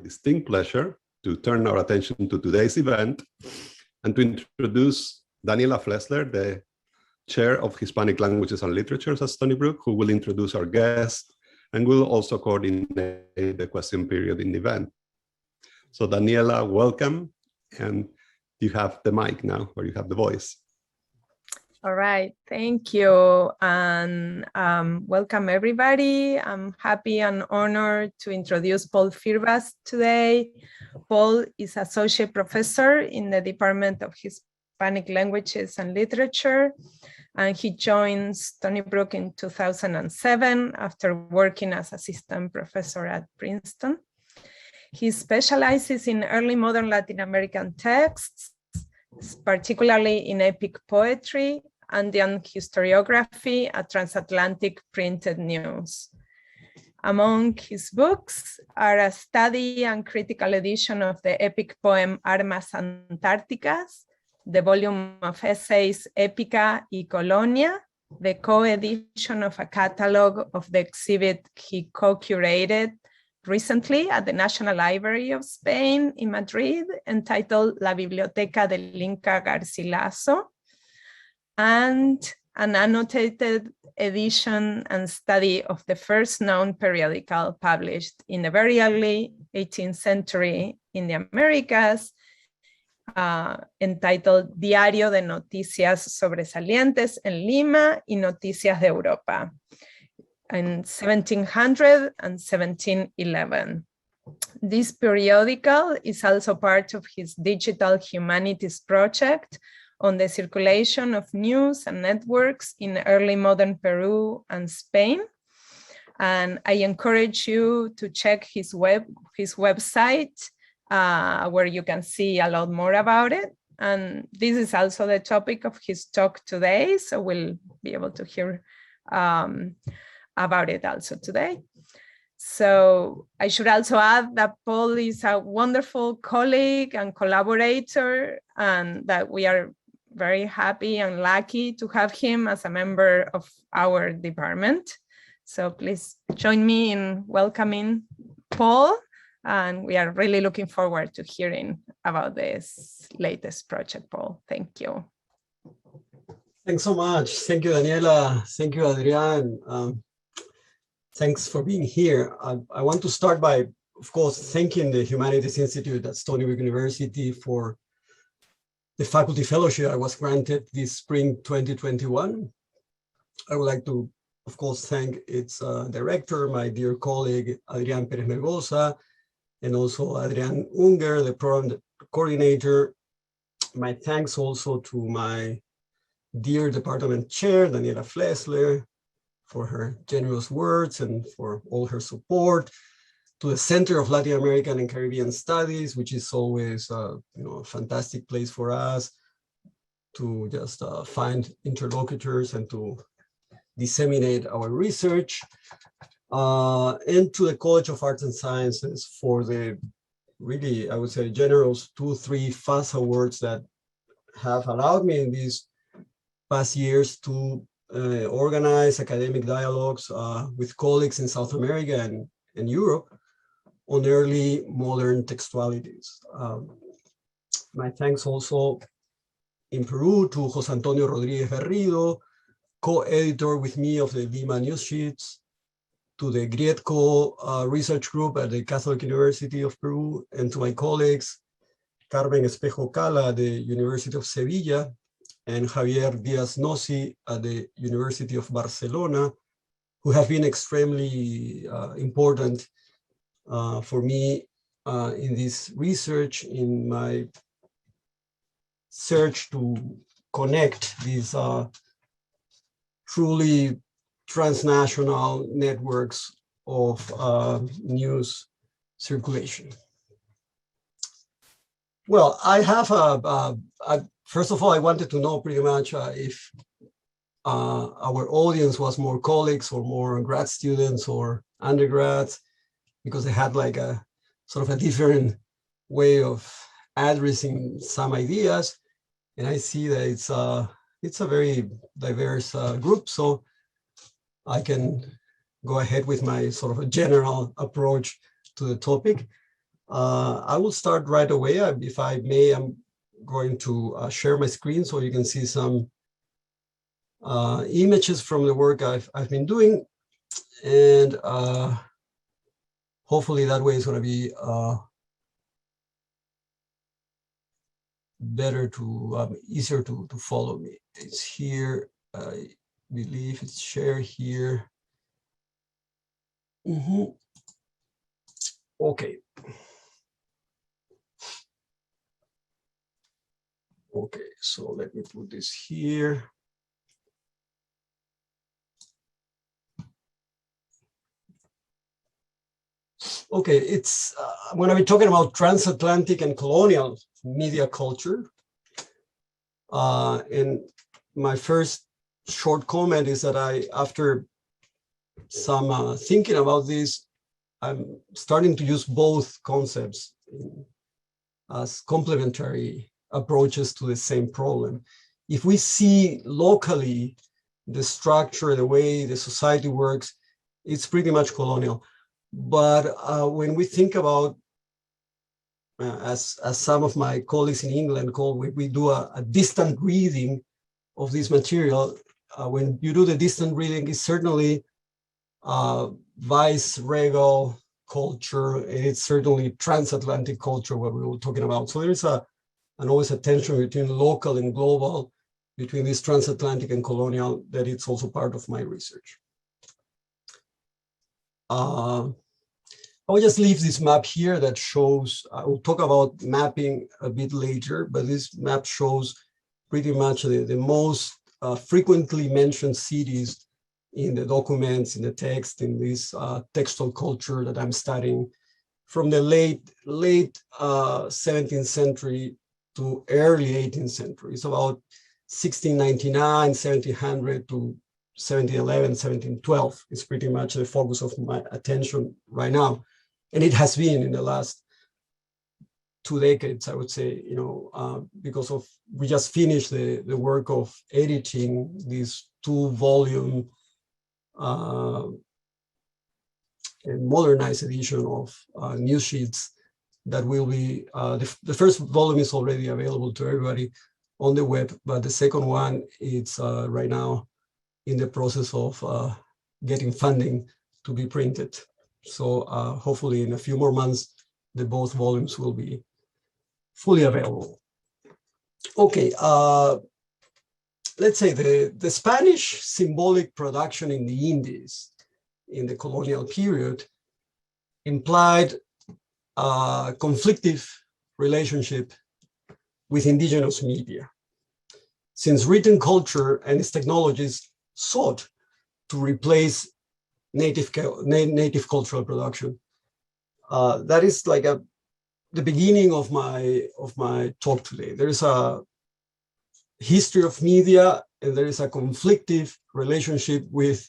distinct pleasure to turn our attention to today's event and to introduce Daniela Flesler, the Chair of Hispanic Languages and Literature at Stony Brook, who will introduce our guest and will also coordinate the question period in the event. So Daniela, welcome, and you have the mic now, or you have the voice. All right, thank you, and welcome everybody. I'm happy and honored to introduce Paul Firbas today. Paul is Associate Professor in the Department of Hispanic Languages and Literature, and he joined Stony Brook in 2007 after working as Assistant Professor at Princeton. He specializes in early modern Latin American texts, particularly in epic poetry, Andean historiography, and transatlantic printed news. Among his books are a study and critical edition of the epic poem Armas Antárticas, the volume of essays Épica y Colonia, the co-edition of a catalog of the exhibit he co-curated recently at the National Library of Spain in Madrid, entitled La Biblioteca del Inca Garcilaso, and an annotated edition and study of the first known periodical published in the very early 18th century in the Americas, entitled Diario de Noticias Sobresalientes en Lima y Noticias de Europa, in 1700 and 1711. This periodical is also part of his digital humanities project on the circulation of news and networks in early modern Peru and Spain. And I encourage you to check his website, where you can see a lot more about it. And this is also the topic of his talk today, so we'll be able to hear about it also today. So I should also add that Paul is a wonderful colleague and collaborator, and that we are very happy and lucky to have him as a member of our department. So please join me in welcoming Paul, and we are really looking forward to hearing about this latest project, Paul. Thank you. Thanks so much. Thank you, Daniela. Thank you, Adrian. Thanks for being here. I want to start by, of course, thanking the Humanities Institute at Stony Brook University for the faculty fellowship I was granted this spring 2021. I would like to, of course, thank its director, my dear colleague, Adrián Pérez Melgoza, and also Adrián Unger, the program coordinator. My thanks also to my dear department chair, Daniela Flesler, for her generous words and for all her support, to the Center of Latin American and Caribbean Studies, which is always a fantastic place for us to just find interlocutors and to disseminate our research, and to the College of Arts and Sciences for the really, I would say, generous 2-3 FAS awards that have allowed me in these past years to organize academic dialogues with colleagues in South America and Europe on early modern textualities. My thanks also in Peru to José Antonio Rodríguez Garrido, co-editor with me of the Lima News Sheets, to the Grietco research group at the Catholic University of Peru, and to my colleagues, Carmen Espejo Cala at the University of Sevilla, and Javier Díaz Nossi at the University of Barcelona, who have been extremely important for me in this research, in my search to connect these truly transnational networks of news circulation. Well, I have first of all, I wanted to know pretty much if our audience was more colleagues or more grad students or undergrads, because they had like a sort of a different way of addressing some ideas. And I see that it's a very diverse group, so I can go ahead with my sort of a general approach to the topic. I will start right away. If I may, I'm going to share my screen so you can see some images from the work I've been doing. And hopefully that way it's going to be better to, easier to follow me. It's here, I believe it's shared here. Okay. Okay, so let me put this here. Okay, it's I'm going to be talking about transatlantic and colonial media culture. And my first short comment is that after some thinking about this, I'm starting to use both concepts as complementary approaches to the same problem. If we see locally the structure, the way the society works, it's pretty much colonial. But when we think about, as some of my colleagues in England call, we do a distant reading of this material. When you do the distant reading, it's certainly vice-regal culture, and it's certainly transatlantic culture, what we were talking about. So there is always a tension between local and global, between this transatlantic and colonial, that it's also part of my research. I will just leave this map here that shows, I will talk about mapping a bit later, but this map shows pretty much the most frequently mentioned cities in the documents, in the text, in this textual culture that I'm studying from the late 17th century to early 18th century. It's about 1699, 1700 to 1711, 1712 is pretty much the focus of my attention right now. And it has been in the last 2 decades, I would say, because we just finished the work of editing this 2-volume modernized edition of news sheets that will be, the first volume is already available to everybody on the web, but the second one, it's right now in the process of getting funding to be printed. So hopefully in a few more months, both volumes will be fully available. Okay, let's say the Spanish symbolic production in the Indies in the colonial period implied a conflictive relationship with indigenous media, since written culture and its technologies sought to replace native cultural production. That is like the beginning of my talk today. There is a history of media, and there is a conflictive relationship with,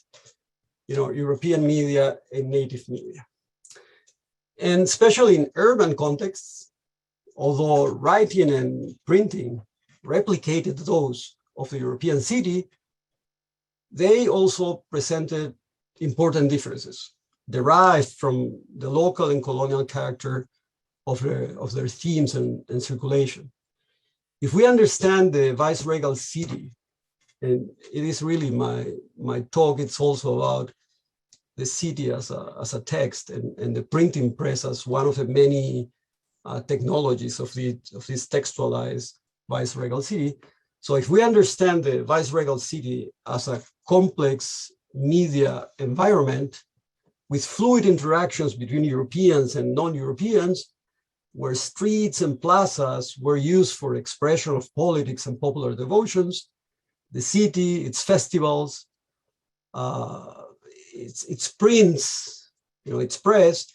European media and native media. And especially in urban contexts, although writing and printing replicated those of the European city, they also presented important differences derived from the local and colonial character of their themes and circulation. If we understand the vice-regal city, and it is really my talk, it's also about the city as a text and the printing press as one of the many technologies of this textualized vice-regal city. So if we understand the vice-regal city as a complex media environment with fluid interactions between Europeans and non-Europeans, where streets and plazas were used for expression of politics and popular devotions, the city, its festivals, its prints, its press,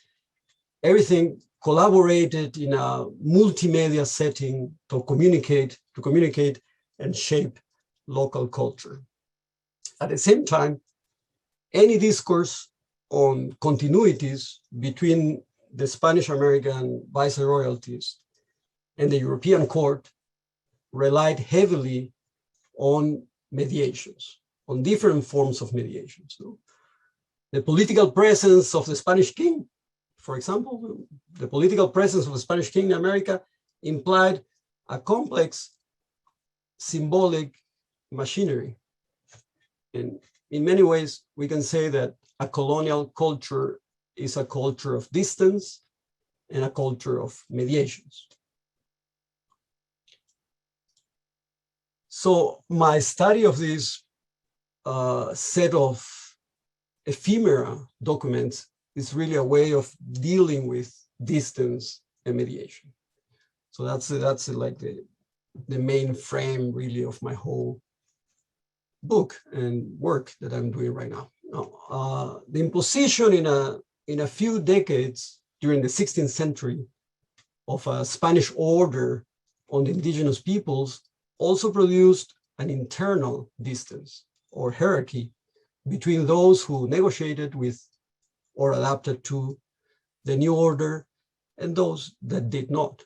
everything collaborated in a multimedia setting to communicate and shape local culture. At the same time, any discourse on continuities between the Spanish-American viceroyalties and the European court relied heavily on mediations, on different forms of mediations. The political presence of the Spanish king, For example, the political presence of the Spanish king in America implied a complex symbolic machinery. And in many ways, we can say that a colonial culture is a culture of distance and a culture of mediations. So my study of this set of ephemera documents is really a way of dealing with distance and mediation. So that's like the main frame really of my whole book and work that I'm doing right now. Now, the imposition in a few decades during the 16th century of a Spanish order on the indigenous peoples also produced an internal distance or hierarchy between those who negotiated with or adapted to the new order and those that did not,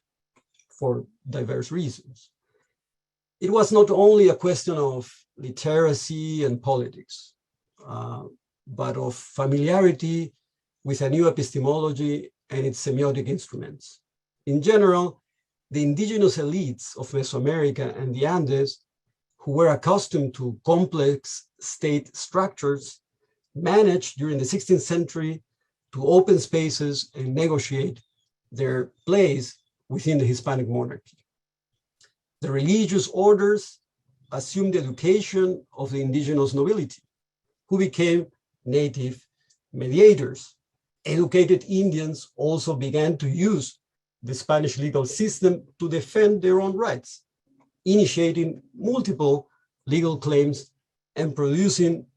for diverse reasons. It was not only a question of literacy and politics, but of familiarity with a new epistemology and its semiotic instruments. In general, the indigenous elites of Mesoamerica and the Andes, who were accustomed to complex state structures, managed during the 16th century to open spaces and negotiate their place within the Hispanic monarchy. The religious orders assumed the education of the indigenous nobility, who became native mediators. Educated Indians also began to use the Spanish legal system to defend their own rights, initiating multiple legal claims and producing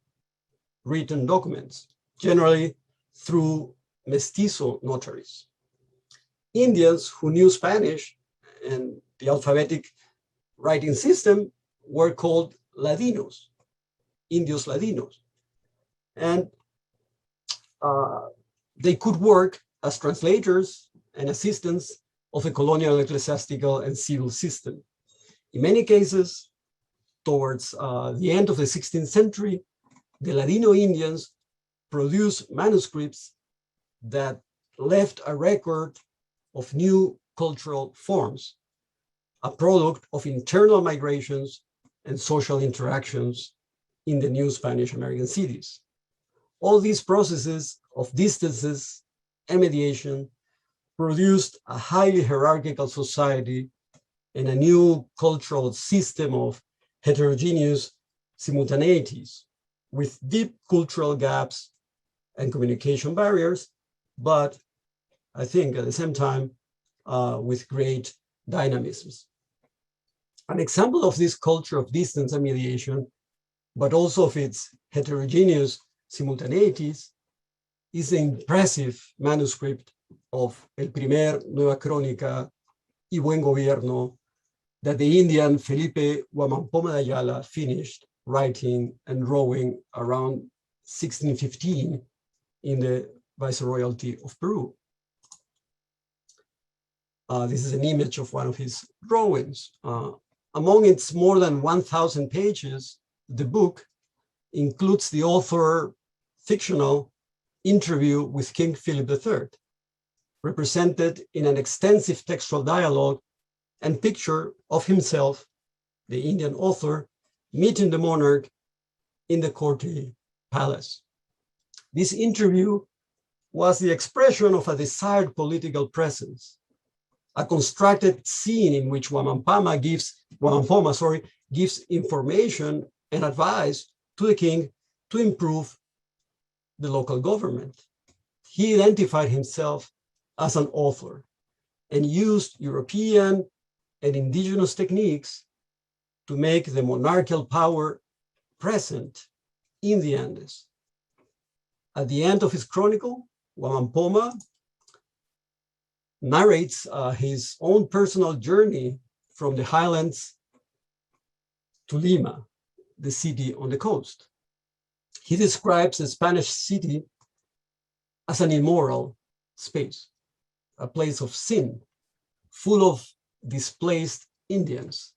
written documents, generally through mestizo notaries. Indians who knew Spanish and the alphabetic writing system were called Ladinos, Indios Ladinos. And they could work as translators and assistants of the colonial ecclesiastical and civil system. In many cases, towards the end of the 16th century, the Ladino Indians produced manuscripts that left a record of new cultural forms, a product of internal migrations and social interactions in the new Spanish American cities. All these processes of distances and mediation produced a highly hierarchical society and a new cultural system of heterogeneous simultaneities with deep cultural gaps and communication barriers, but I think at the same time with great dynamisms. An example of this culture of distance and mediation, but also of its heterogeneous simultaneities, is the impressive manuscript of El Primer Nueva Crónica y Buen Gobierno that the Indian Felipe Huamampoma de Ayala finished writing and drawing around 1615 in the Viceroyalty of Peru. This is an image of one of his drawings. Among its more than 1,000 pages, the book includes the author's fictional interview with King Philip III, represented in an extensive textual dialogue and picture of himself, the Indian author, meeting the monarch in the courtly palace. This interview was the expression of a desired political presence, a constructed scene in which Huamampoma gives information and advice to the king to improve the local government. He identified himself as an author and used European and indigenous techniques to make the monarchical power present in the Andes. At the end of his chronicle, Huamampoma narrates his own personal journey from the highlands to Lima, the city on the coast. He describes the Spanish city as an immoral space, a place of sin, full of displaced Indians,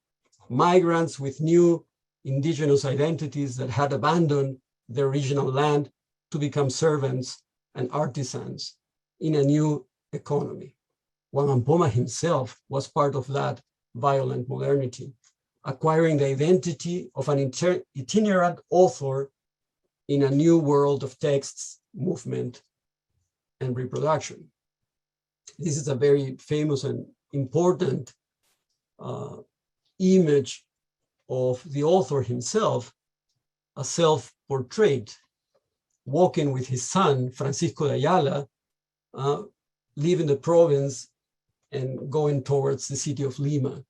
migrants with new indigenous identities that had abandoned their original land to become servants and artisans in a new economy. Juan Ampoma himself was part of that violent modernity, acquiring the identity of an itinerant author in a new world of texts, movement, and reproduction. This is a very famous and important image of the author himself, a self-portrait, walking with his son, Francisco de Ayala, leaving the province and going towards the city of Lima.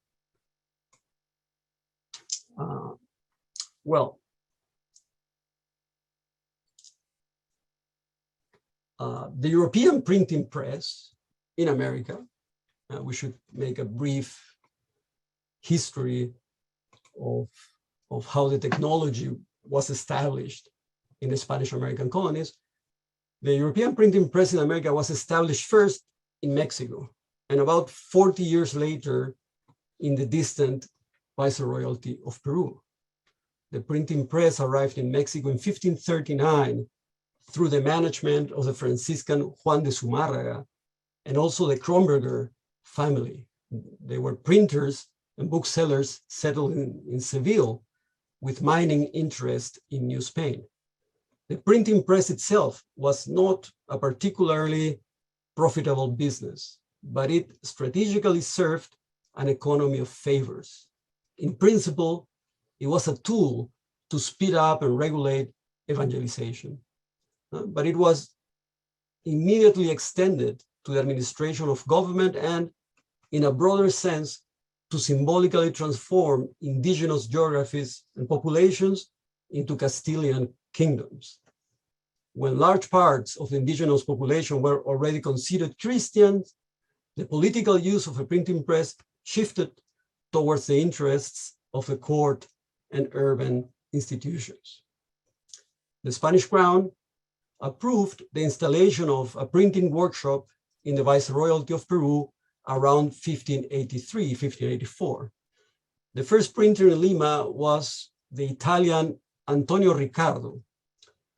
The European printing press in America, we should make a brief history of how the technology was established in the Spanish American colonies. The European printing press in America was established first in Mexico, and about 40 years later in the distant Viceroyalty of Peru. The printing press arrived in Mexico in 1539 through the management of the Franciscan Juan de Zumárraga and also the Kronberger family. They were printers and booksellers settled in Seville with mining interest in New Spain. The printing press itself was not a particularly profitable business, but it strategically served an economy of favors. In principle, it was a tool to speed up and regulate evangelization. But it was immediately extended to the administration of government and, in a broader sense, to symbolically transform indigenous geographies and populations into Castilian kingdoms. When large parts of the indigenous population were already considered Christians, the political use of a printing press shifted towards the interests of the court and urban institutions. The Spanish crown approved the installation of a printing workshop in the Viceroyalty of Peru around 1583, 1584. The first printer in Lima was the Italian Antonio Ricardo,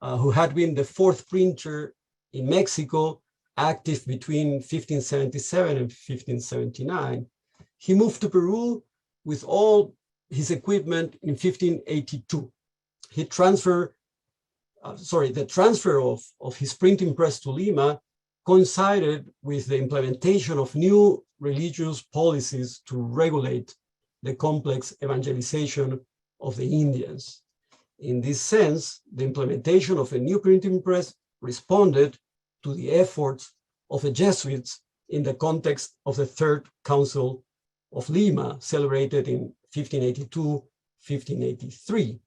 who had been the fourth printer in Mexico, active between 1577 and 1579. He moved to Peru with all his equipment in 1582. The transfer of his printing press to Lima coincided with the implementation of new religious policies to regulate the complex evangelization of the Indians. In this sense, the implementation of a new printing press responded to the efforts of the Jesuits in the context of the Third Council of Lima, celebrated in 1582, 1583,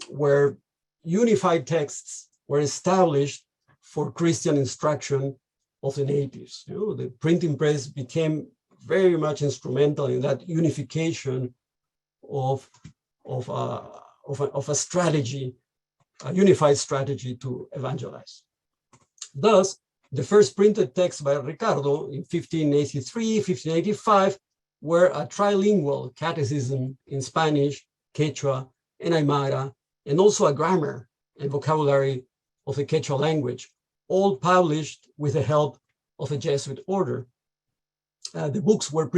where unified texts were established for Christian instruction of the natives. The printing press became very much instrumental in that unification of a strategy, a unified strategy to evangelize. Thus, the first printed texts by Ricardo in 1583, 1585 were a trilingual catechism in Spanish, Quechua, and Aymara, and also a grammar and vocabulary of the Quechua language, all published with the help of a Jesuit order. The books were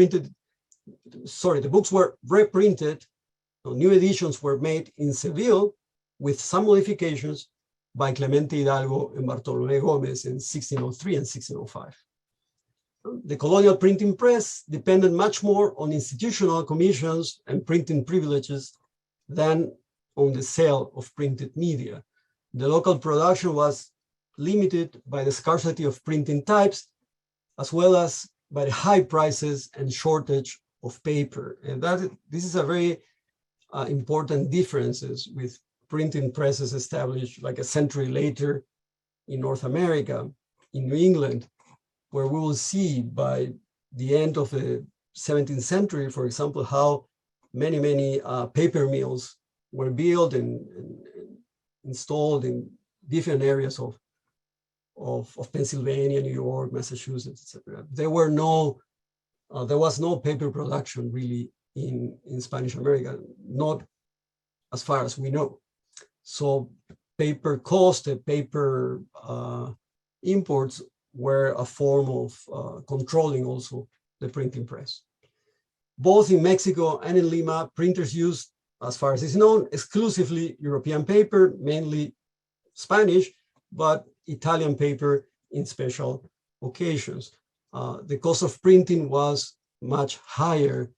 reprinted, new editions were made in Seville with some modifications by Clemente Hidalgo and Bartolomé Gómez in 1603 and 1605. The colonial printing press depended much more on institutional commissions and printing privileges than on the sale of printed media. The local production was limited by the scarcity of printing types, as well as by the high prices and shortage of paper. And this is a very important differences with printing presses established like a century later in North America, in New England, where we will see by the end of the 17th century, for example, how many paper mills were built and installed in different areas of Pennsylvania, New York, Massachusetts, etc. There was no paper production really in Spanish America, not as far as we know. So paper cost and paper imports were a form of controlling also the printing press. Both in Mexico and in Lima, printers used, as far as is known, exclusively European paper, mainly Spanish, but Italian paper in special occasions. The cost of printing was much higher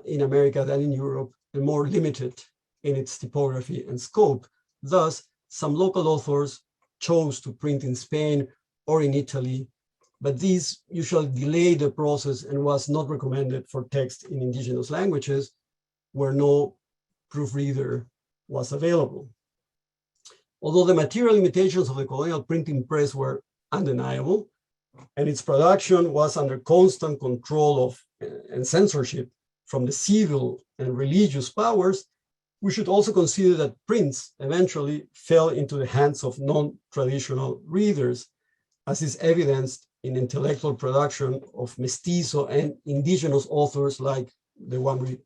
in America than in Europe, and more limited in its typography and scope. Thus, some local authors chose to print in Spain or in Italy, but these usually delayed the process and was not recommended for text in indigenous languages where no proofreader was available. Although the material limitations of the colonial printing press were undeniable, and its production was under constant control of and censorship from the civil and religious powers, we should also consider that prints eventually fell into the hands of non-traditional readers, as is evidenced in intellectual production of mestizo and indigenous authors like the one we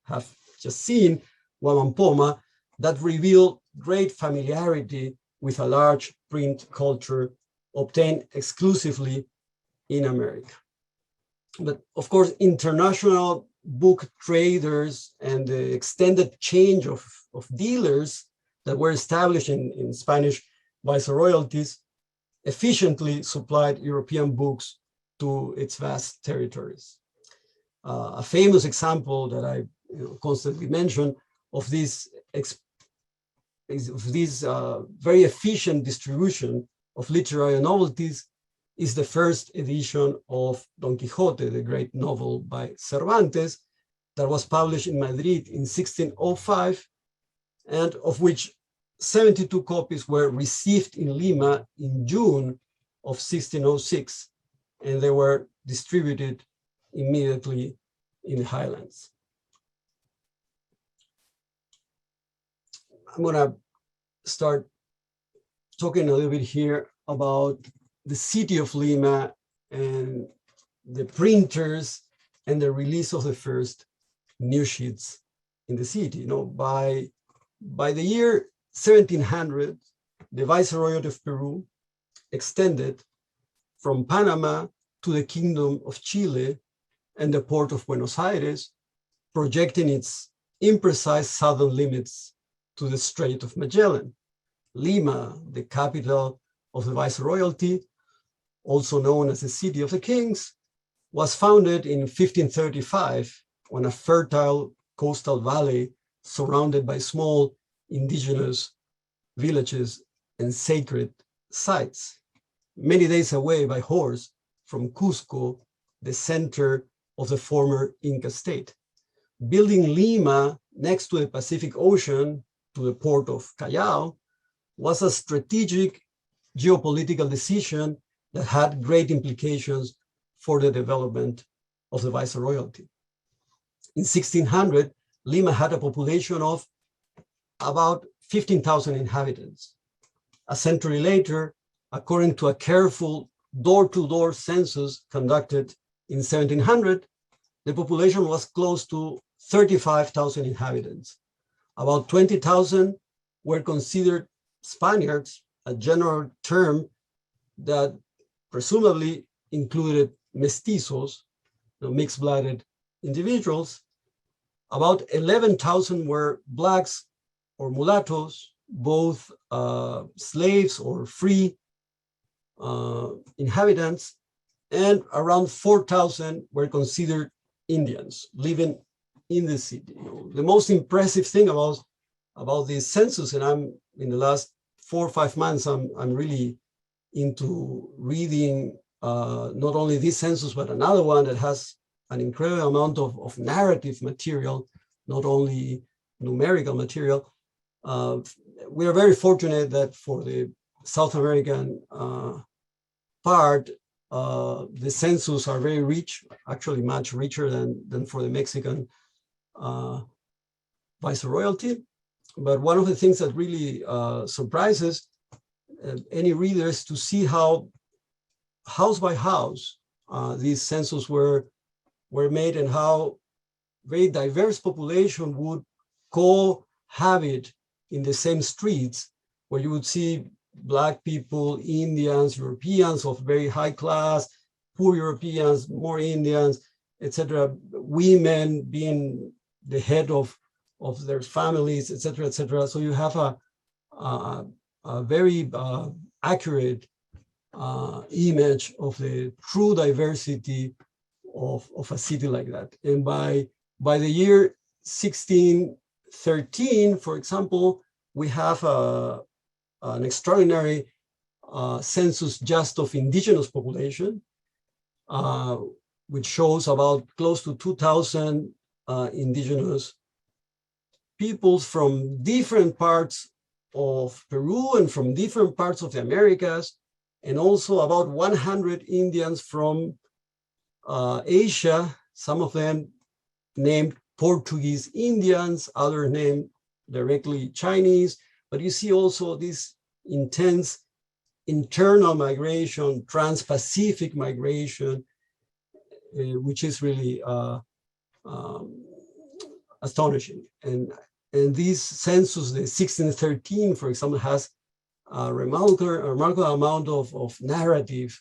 have just seen, Huamampoma, that reveal great familiarity with a large print culture obtained exclusively in America. But of course, international book traders and the extended change of dealers that were established in Spanish viceroyalties efficiently supplied European books to its vast territories. A famous example that I constantly mention of this very efficient distribution of literary novelties is the first edition of Don Quixote, the great novel by Cervantes, that was published in Madrid in 1605, and of which 72 copies were received in Lima in June of 1606, and they were distributed immediately in the highlands. I'm going to start talking a little bit here about the city of Lima and the printers and the release of the first news sheets in the city. You know, by the year 1700, the Viceroyalty of Peru extended from Panama to the Kingdom of Chile and the port of Buenos Aires, projecting its imprecise southern limits to the Strait of Magellan. Lima, the capital of the Viceroyalty, also known as the City of the Kings, was founded in 1535 on a fertile coastal valley surrounded by small indigenous villages and sacred sites, many days away by horse from Cusco, the center of the former Inca state. Building Lima next to the Pacific Ocean, to the port of Callao, was a strategic geopolitical decision that had great implications for the development of the Viceroyalty. In 1600, Lima had a population of about 15,000 inhabitants. A century later, according to a careful door-to-door census conducted in 1700, the population was close to 35,000 inhabitants. About 20,000 were considered Spaniards, a general term that presumably included mestizos, mixed-blooded individuals. About 11,000 were Blacks or mulattoes, both slaves or free inhabitants, and around 4,000 were considered Indians living in the city. The most impressive thing about this census, and I'm in the last 4 or 5 months, I'm really into reading not only this census, but another one that has an incredible amount of narrative material, not only numerical material. We are very fortunate that for the South American part, the census are very rich, actually much richer than for the Mexican Viceroyalty. But one of the things that really surprises any readers to see how house by house these census were made, and how very diverse population would cohabit in the same streets, where you would see Black people, Indians, Europeans of very high class, poor Europeans, more Indians, etc. Women being the head of their families, etc., etc. So you have a very accurate image of the true diversity of a city like that. And by the year 1613, for example, we have an extraordinary census just of indigenous population, which shows about close to 2,000 indigenous peoples from different parts of Peru and from different parts of the Americas, and also about 100 Indians from Asia, some of them named Portuguese Indians, others named directly Chinese. But you see also this intense internal migration, trans-Pacific migration, which is really astonishing. And this census, the 1613, for example, has a remarkable amount of narrative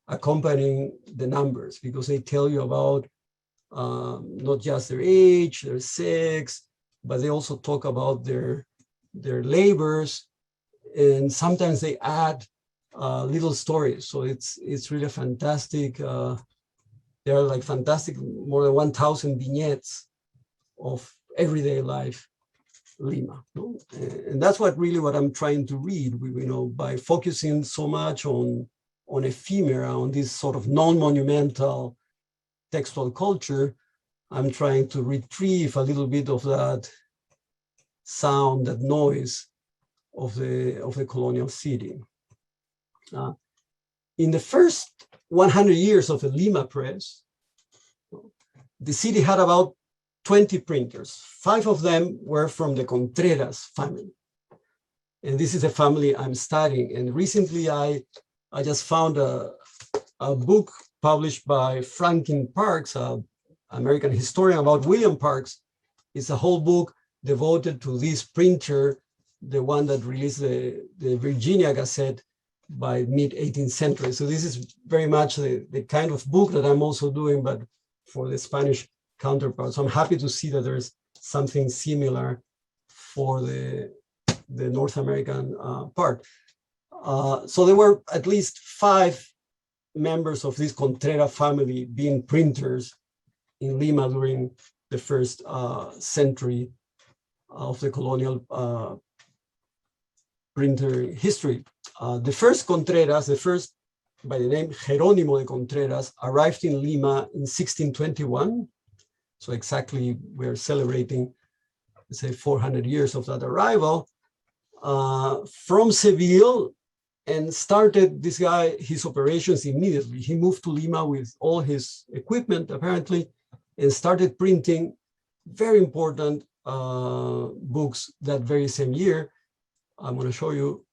accompanying the numbers, because they tell you about not just their age, their sex, but they also talk about their labors, and sometimes they add little stories. So it's really fantastic. There are like fantastic, more than 1,000 vignettes of everyday life Lima. No? And that's what I'm trying to read. By focusing so much on ephemera, on this sort of non-monumental textual culture, I'm trying to retrieve a little bit of that sound, that noise of the colonial city. In the first 100 years of the Lima press, the city had about 20 printers. 5 of them were from the Contreras family. And this is a family I'm studying. And recently I just found a book published by Franklin Parks, an American historian, about William Parks. It's a whole book devoted to this printer, the one that released the Virginia Gazette by mid-18th century. So this is very much the kind of book that I'm also doing, but for the Spanish counterpart. So I'm happy to see that there's something similar for the North American part. So there were at least 5 members of this Contreras family being printers in Lima during the first century of the colonial printer history. The first Contreras, by the name Jerónimo de Contreras, arrived in Lima in 1621. So exactly, we're celebrating, let's say, 400 years of that arrival from Seville, and started his operations immediately. He moved to Lima with all his equipment, apparently, and started printing very important books that very same year. I'm going to show you,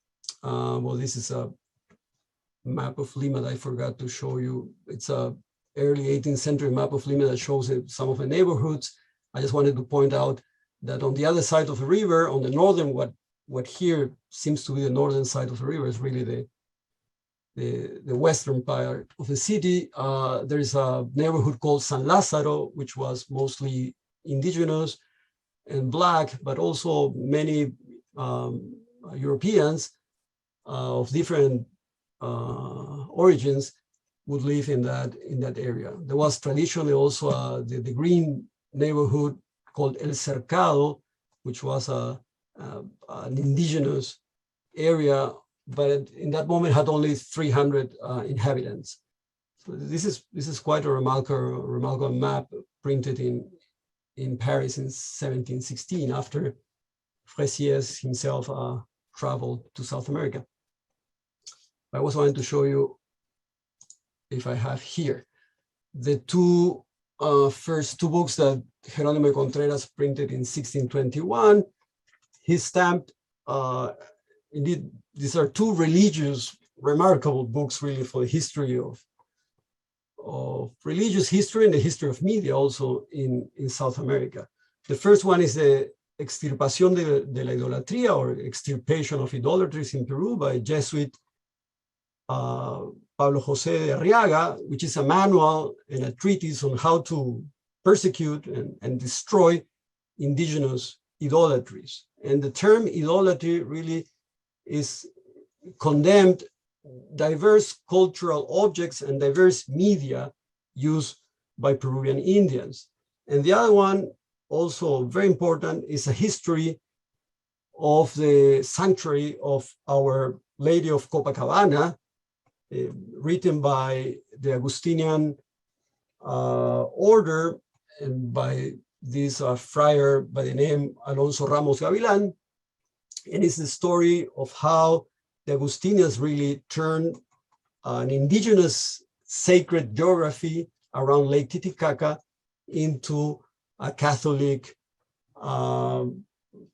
well, this is a map of Lima that I forgot to show you. It's a early 18th century map of Lima that shows some of the neighborhoods. I just wanted to point out that on the other side of the river, on the northern, what here seems to be the northern side of the river is really the western part of the city. There is a neighborhood called San Lázaro, which was mostly indigenous and Black, but also many Europeans of different origins would live in that area. There was traditionally also the green neighborhood called El Cercado, which was an indigenous area, but in that moment had only 300 inhabitants. So this is quite a remarkable map printed in Paris in 1716, after Fressier himself traveled to South America. I also wanted to show you, if I have here, the first two books that Jerónimo Contreras printed in 1621. He stamped, indeed, these are 2 religious, remarkable books really for the history of religious history and the history of media also in South America. The first one is the Extirpación de la Idolatría, or Extirpation of Idolatries in Peru, by Jesuit Pablo José de Arriaga, which is a manual and a treatise on how to persecute and destroy indigenous idolatries. And the term idolatry really is condemned diverse cultural objects and diverse media used by Peruvian Indians. And the other one, also very important, is a history of the sanctuary of Our Lady of Copacabana, written by the Augustinian order and by this friar by the name Alonso Ramos Gavilan. And it's the story of how the Augustinians really turned an indigenous sacred geography around Lake Titicaca into a Catholic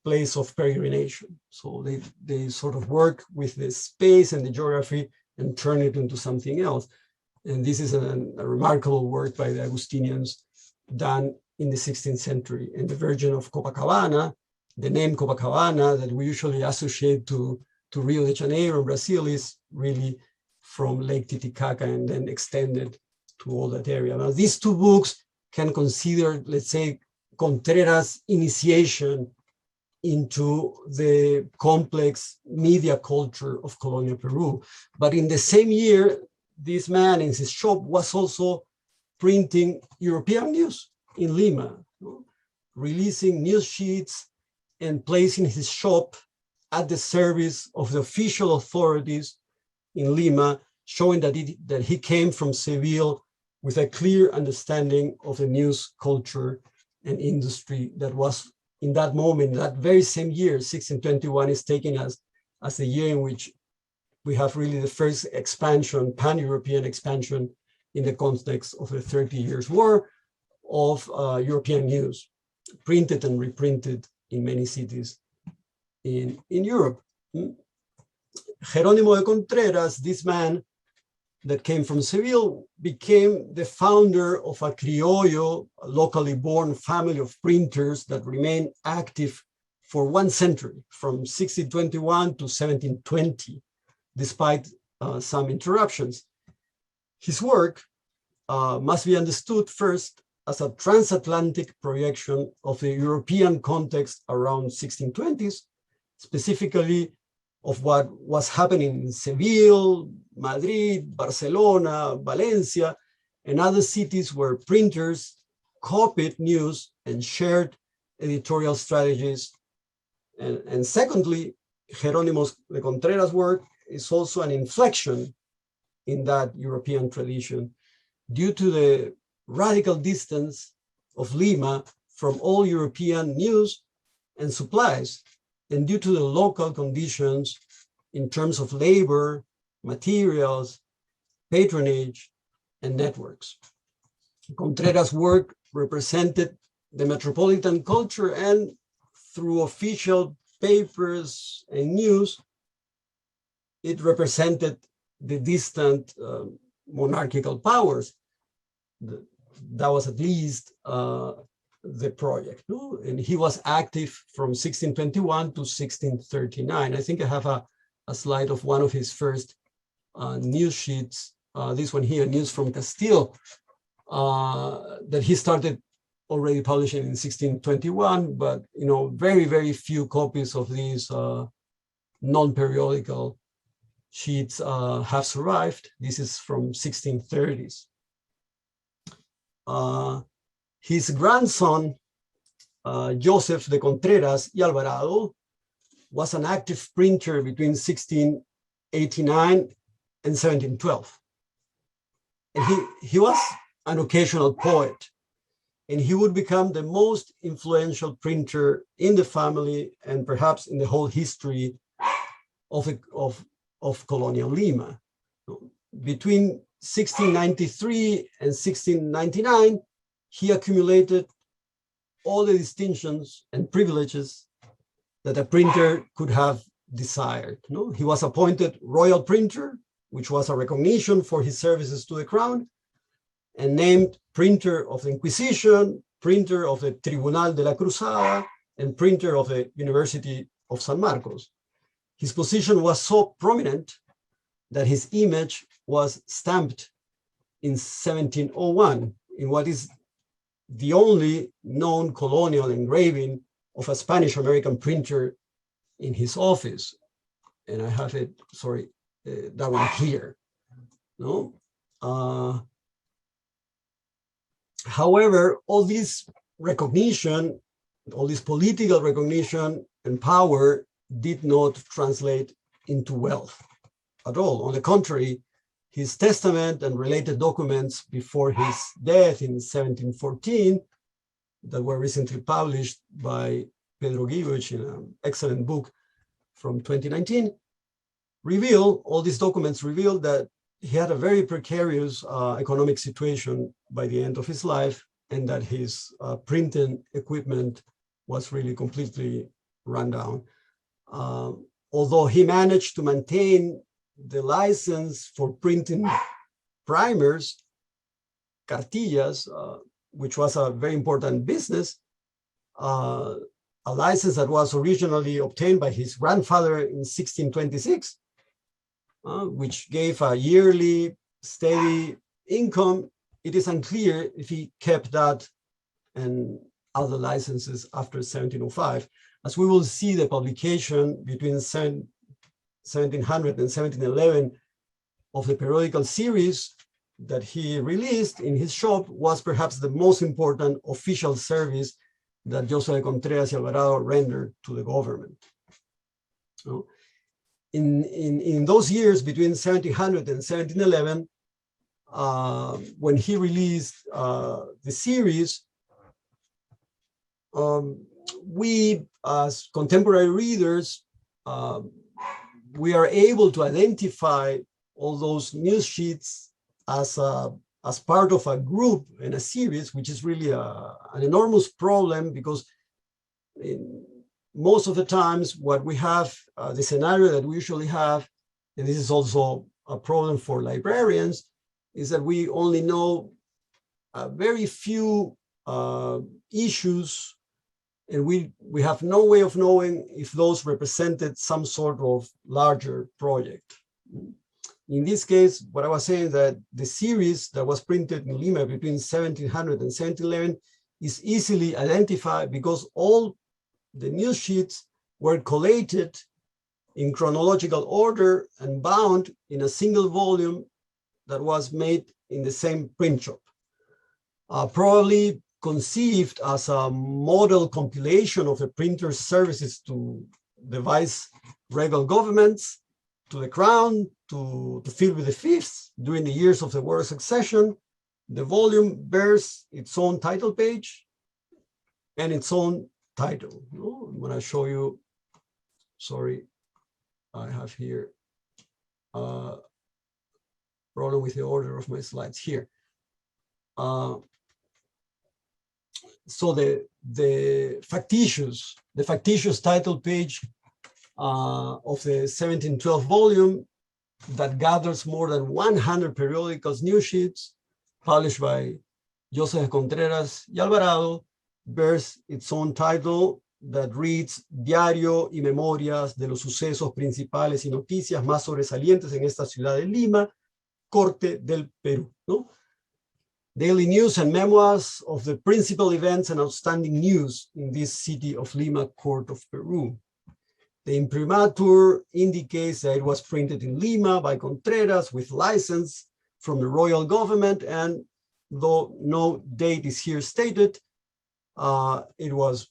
place of peregrination. So they sort of work with the space and the geography and turn it into something else. And this is a remarkable work by the Augustinians done in the 16th century. And the Virgin of Copacabana, the name Copacabana that we usually associate to Rio de Janeiro, Brazil, is really from Lake Titicaca and then extended to all that area. Now, these two books can consider, let's say, Contreras' initiation into the complex media culture of colonial Peru. But in the same year, this man in his shop was also printing European news in Lima, releasing news sheets and placing his shop at the service of the official authorities in Lima, showing that he came from Seville with a clear understanding of the news culture and industry that was in that moment, that very same year, 1621, is taken as the year in which we have really the first expansion, pan-European expansion in the context of the 30 Years' War of European news, printed and reprinted in many cities in Europe. Jerónimo de Contreras, this man that came from Seville, became the founder of a criollo, a locally born family of printers that remained active for 1 century, from 1621 to 1720, despite some interruptions. His work must be understood first as a transatlantic projection of the European context around 1620s, specifically of what was happening in Seville, Madrid, Barcelona, Valencia, and other cities where printers copied news and shared editorial strategies. And secondly, Jerónimo de Contreras' work is also an inflection in that European tradition due to the radical distance of Lima from all European news and supplies, and due to the local conditions in terms of labor, materials, patronage, and networks. Contreras' work represented the metropolitan culture, and through official papers and news, it represented the distant monarchical powers. That was at least the project, no? And he was active from 1621 to 1639. I think I have a slide of one of his first news sheets, this one here, News from Castile, that he started already publishing in 1621, but very, very few copies of these non-periodical sheets have survived. This is from 1630s. His grandson, Joseph de Contreras y Alvarado, was an active printer between 1689 and 1712. And he was an occasional poet, and he would become the most influential printer in the family and perhaps in the whole history of colonial Lima. Between 1693 and 1699, he accumulated all the distinctions and privileges that a printer could have desired. He was appointed royal printer, which was a recognition for his services to the crown, and named printer of the Inquisition, printer of the Tribunal de la Cruzada, and printer of the University of San Marcos. His position was so prominent that his image was stamped in 1701 in what is the only known colonial engraving of a Spanish-American printer in his office. And I have it, sorry, that one here. No? However, all this recognition, all this political recognition and power did not translate into wealth at all. On the contrary, his testament and related documents before his death in 1714 that were recently published by Pedro Guibuch in an excellent book from 2019 all these documents reveal that he had a very precarious economic situation by the end of his life, and that his printing equipment was really completely run down. Although he managed to maintain the license for printing primers, cartillas, which was a very important business, a license that was originally obtained by his grandfather in 1626, which gave a yearly steady income. It is unclear if he kept that and other licenses after 1705. As we will see, the publication between 1700 and 1711 of the periodical series that he released in his shop was perhaps the most important official service that José de Contreras y Alvarado rendered to the government. In those years between 1700 and 1711, when he released the series, we as contemporary readers, we are able to identify all those news sheets as part of a group in a series, which is really an enormous problem, because most of the times what we have, the scenario that we usually have, and this is also a problem for librarians, is that we only know very few issues, and we have no way of knowing if those represented some sort of larger project. In this case, what I was saying, that the series that was printed in Lima between 1700 and 1711 is easily identified because all the news sheets were collated in chronological order and bound in a single volume that was made in the same print shop. Probably conceived as a model compilation of the printer's services to the vice-regal governments, to the crown, to fill with the fiefs during the years of the War of Succession. The volume bears its own title page and its own title. I'm going to show you, sorry, I have here a problem with the order of my slides here. So the factitious title page of the 1712 volume that gathers more than 100 periodicals news sheets published by José de Contreras y Alvarado bears its own title that reads Diario y Memorias de los Sucesos Principales y Noticias Más Sobresalientes en esta ciudad de Lima, Corte del Perú. ¿No? Daily news and memoirs of the principal events and outstanding news in this city of Lima, Court of Peru. The imprimatur indicates that it was printed in Lima by Contreras with license from the royal government, and though no date is here stated, it was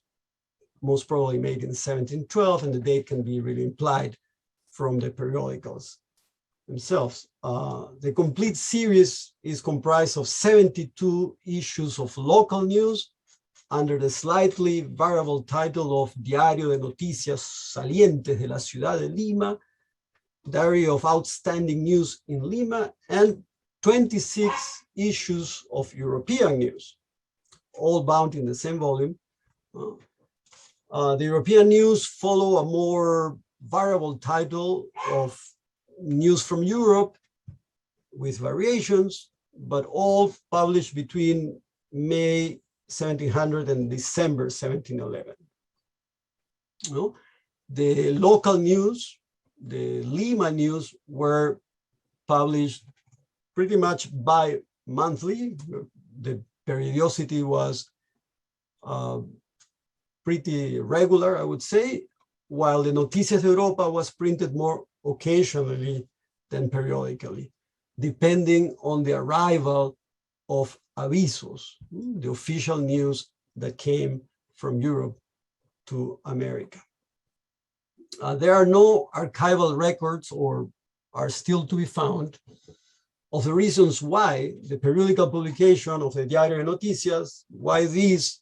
most probably made in 1712, and the date can be really implied from the periodicals themselves. The complete series is comprised of 72 issues of local news under the slightly variable title of Diario de Noticias Salientes de la Ciudad de Lima, Diary of Outstanding News in Lima, and 26 issues of European news, all bound in the same volume. The European news follow a more variable title of News from Europe with variations, but all published between May 1700 and December 1711. You know, the local news, the Lima news, were published pretty much bi-monthly. The periodicity was pretty regular, I would say, while the Noticias de Europa was printed more occasionally than periodically, depending on the arrival of avisos, the official news that came from Europe to America. There are no archival records, or are still to be found, of the reasons why the periodical publication of the Diario de Noticias, why this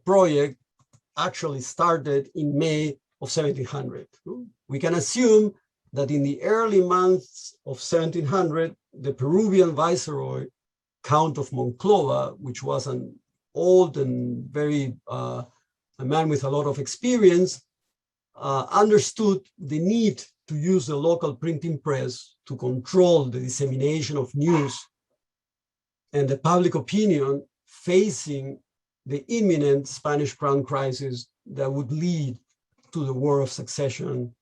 project actually started in May of 1700. We can assume that in the early months of 1700, the Peruvian viceroy, Count of Monclova, which was an old and very a man with a lot of experience, understood the need to use the local printing press to control the dissemination of news and the public opinion facing the imminent Spanish Crown crisis that would lead to the War of Succession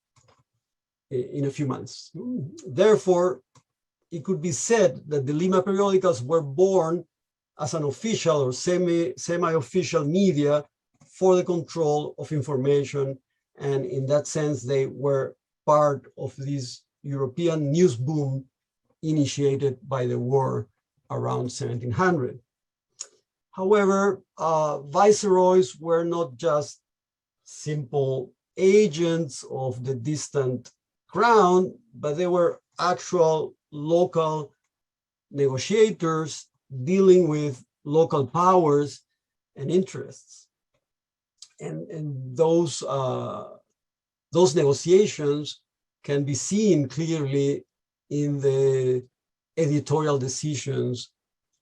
in a few months. Therefore, it could be said that the Lima periodicals were born as an official or semi-official media for the control of information, and in that sense, they were part of this European news boom initiated by the war around 1700. However, viceroys were not just simple agents of the distant crown, but they were actual local negotiators dealing with local powers and interests. And those negotiations can be seen clearly in the editorial decisions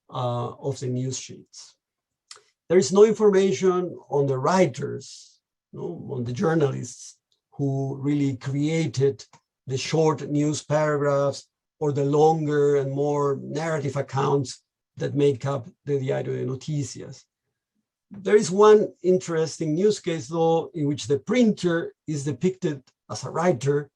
of the news sheets. There is no information on the writers, on the journalists who really created the short news paragraphs or the longer and more narrative accounts that make up the Diario de Noticias. There is one interesting news case, though, in which the printer is depicted as a writer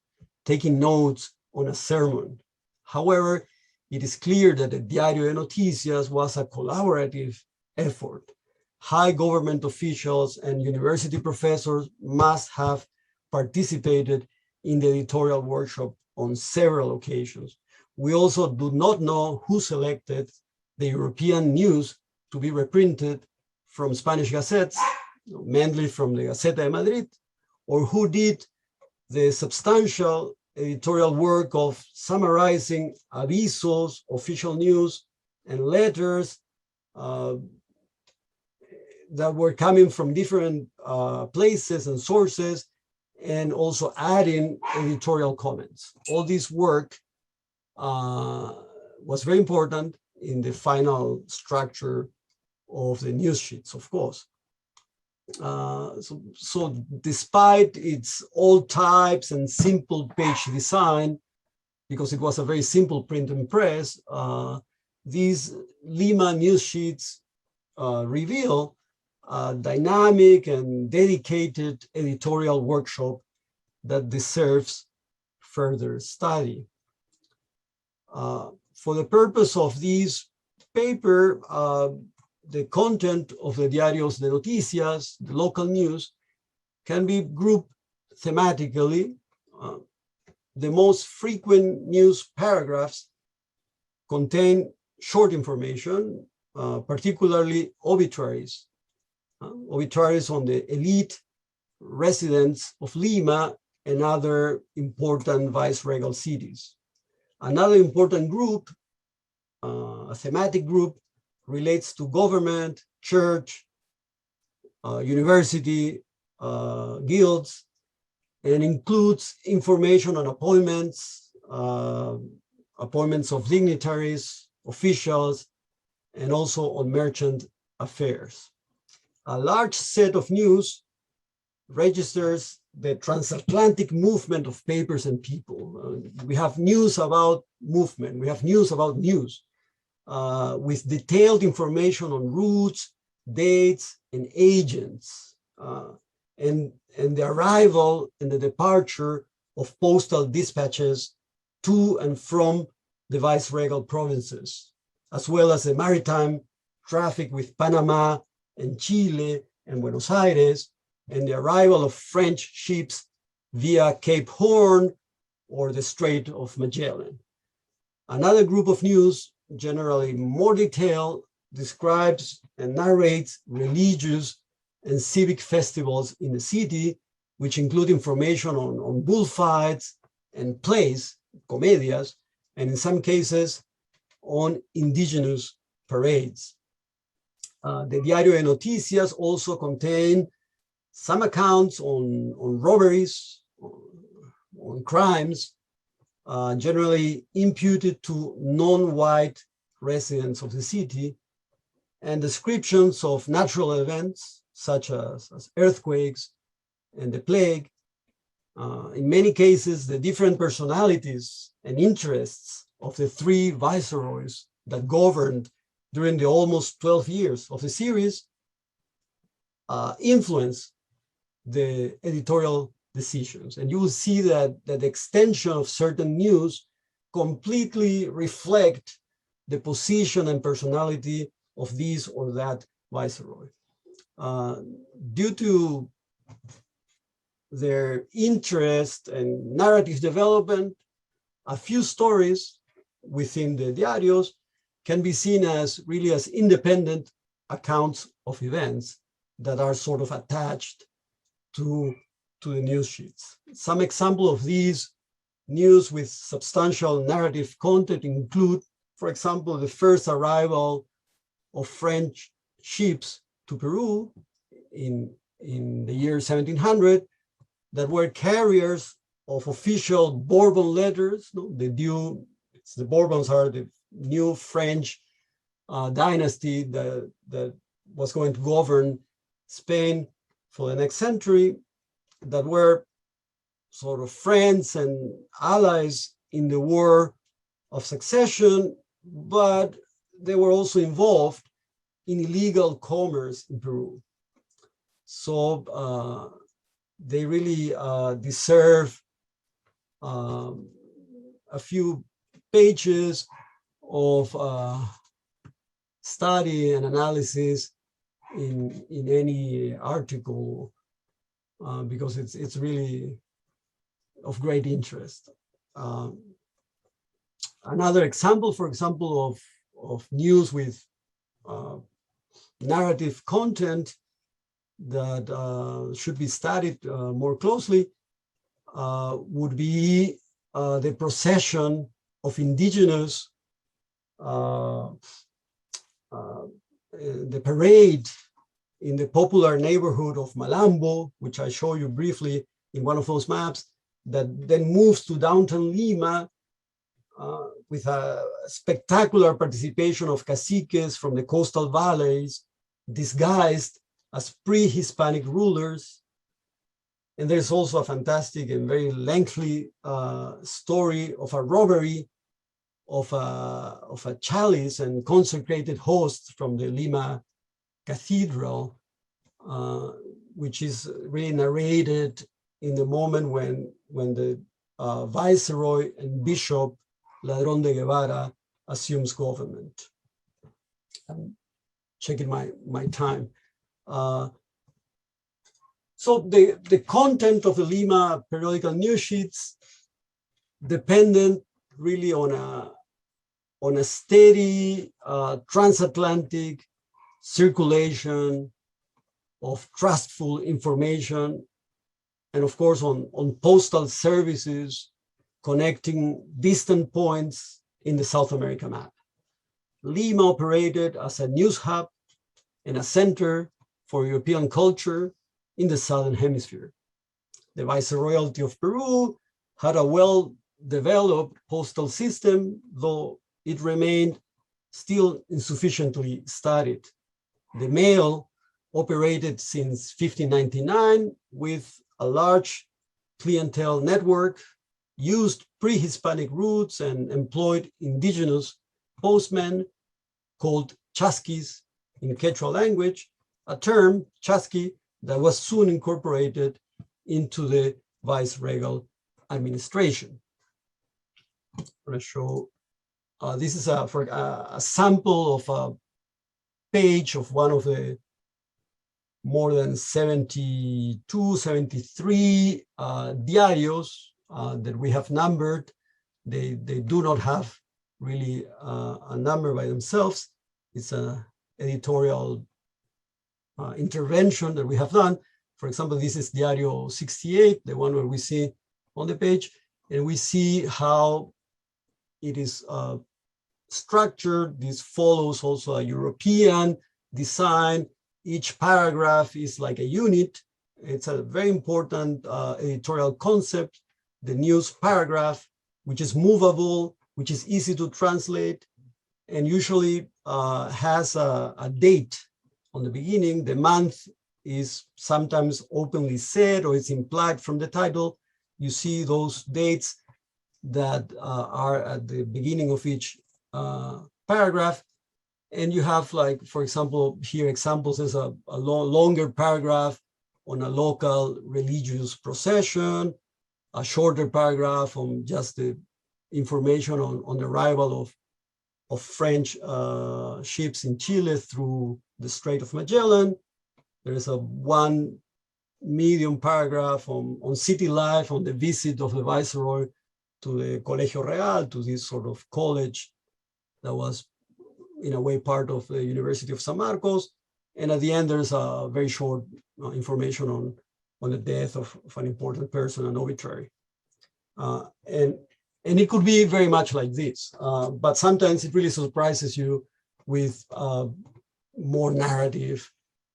taking notes on a sermon. However, it is clear that the Diario de Noticias was a collaborative effort. High government officials and university professors must have participated in the editorial workshop on several occasions. We also do not know who selected the European news to be reprinted from Spanish gazettes, mainly from the Gaceta de Madrid, or who did the substantial editorial work of summarizing avisos, official news, and letters that were coming from different places and sources, and also adding editorial comments. All this work was very important in the final structure of the news sheets, of course. So despite its old types and simple page design, because it was a very simple printing press, these Lima news sheets reveal a dynamic and dedicated editorial workshop that deserves further study. For the purpose of this paper, the content of the Diarios de Noticias, the local news, can be grouped thematically. The most frequent news paragraphs contain short information, particularly obituaries. Obituaries on the elite residents of Lima and other important vice-regal cities. Another important group, a thematic group, relates to government, church, university, guilds, and includes information on appointments, appointments of dignitaries, officials, and also on merchant affairs. A large set of news registers the transatlantic movement of papers and people. We have news about movement, we have news about news, with detailed information on routes, dates, and agents. and the arrival and the departure of postal dispatches to and from the viceregal provinces, as well as the maritime traffic with Panama and Chile and Buenos Aires, and the arrival of French ships via Cape Horn or the Strait of Magellan. Another group of news, generally more detailed, describes and narrates religious and civic festivals in the city, which include information on bullfights and plays, comedias, and in some cases on indigenous parades. The Diario de Noticias also contain some accounts on robberies, on crimes, generally imputed to non-white residents of the city, and descriptions of natural events such as earthquakes and the plague. In many cases, the different personalities and interests of the three viceroys that governed during the almost 12 years of the series influence the editorial decisions. And you will see that the extension of certain news completely reflect the position and personality of this or that viceroy. Due to their interest and narrative development, a few stories within the diarios can be seen as really as independent accounts of events that are sort of attached to the news sheets. Some example of these news with substantial narrative content include, for example, the first arrival of French ships to Peru in the year 1700 that were carriers of official Bourbon letters. The Bourbons are the new French dynasty that was going to govern Spain for the next century, that were sort of friends and allies in the War of Succession, but they were also involved in illegal commerce in Peru. So they really deserve a few pages of study and analysis in any article, because it's really of great interest. Another example, for example, of news with narrative content that should be studied more closely would be the procession of indigenous, the parade in the popular neighborhood of Malambo, which I show you briefly in one of those maps, that then moves to downtown Lima with a spectacular participation of caciques from the coastal valleys, disguised as pre-Hispanic rulers. And there's also a fantastic and very lengthy story of a robbery of a chalice and consecrated host from the Lima Cathedral, which is really narrated in the moment when the Viceroy and Bishop Ladrón de Guevara assumes government. I'm checking my time. So the content of the Lima Periodical News Sheets depended really on a steady transatlantic circulation of trustful information, and of course on postal services connecting distant points in the South America map. Lima operated as a news hub and a center for European culture in the Southern Hemisphere. The Viceroyalty of Peru had a well-developed postal system, though it remained still insufficiently studied. The mail operated since 1599 with a large clientele network, used pre-Hispanic routes, and employed indigenous postmen called chasquis in Quechua language, a term, chasqui, that was soon incorporated into the viceregal administration. I'm going to show, this is a sample of a page of one of the more than 72, 73 diarios that we have numbered. They do not have really a number by themselves. It's an editorial intervention that we have done. For example, this is Diario 68, the one where we see on the page, and we see how it is structured. This follows also a European design. Each paragraph is like a unit. It's a very important editorial concept, the news paragraph, which is movable, which is easy to translate, and usually has a date on the beginning. The month is sometimes openly said, or it's implied from the title. You see those dates that are at the beginning of each paragraph. And you have, like, for example, here examples is a longer paragraph on a local religious procession, a shorter paragraph on just the information on the arrival of French ships in Chile through the Strait of Magellan. There is one medium paragraph on city life, on the visit of the Viceroy to the Colegio Real, to this sort of college that was in a way part of the University of San Marcos. And at the end, there's a very short information on the death of an important person, an obituary. And it could be very much like this, but sometimes it really surprises you with more narrative,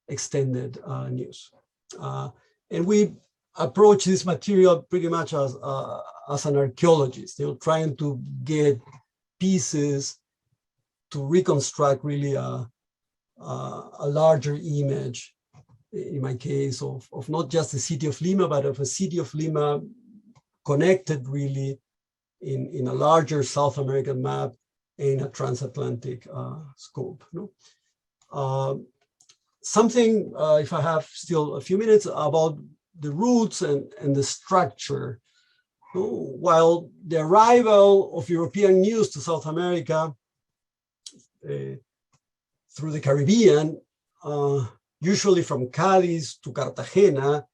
extended news. And we approach this material pretty much as an archaeologist, trying to get pieces to reconstruct really a larger image, in my case, of not just the city of Lima, but of a city of Lima connected really in a larger South American map in a transatlantic scope. Something, if I have still a few minutes, about the roots and the structure. While the arrival of European news to South America through the Caribbean, usually from Cadiz to Cartagena,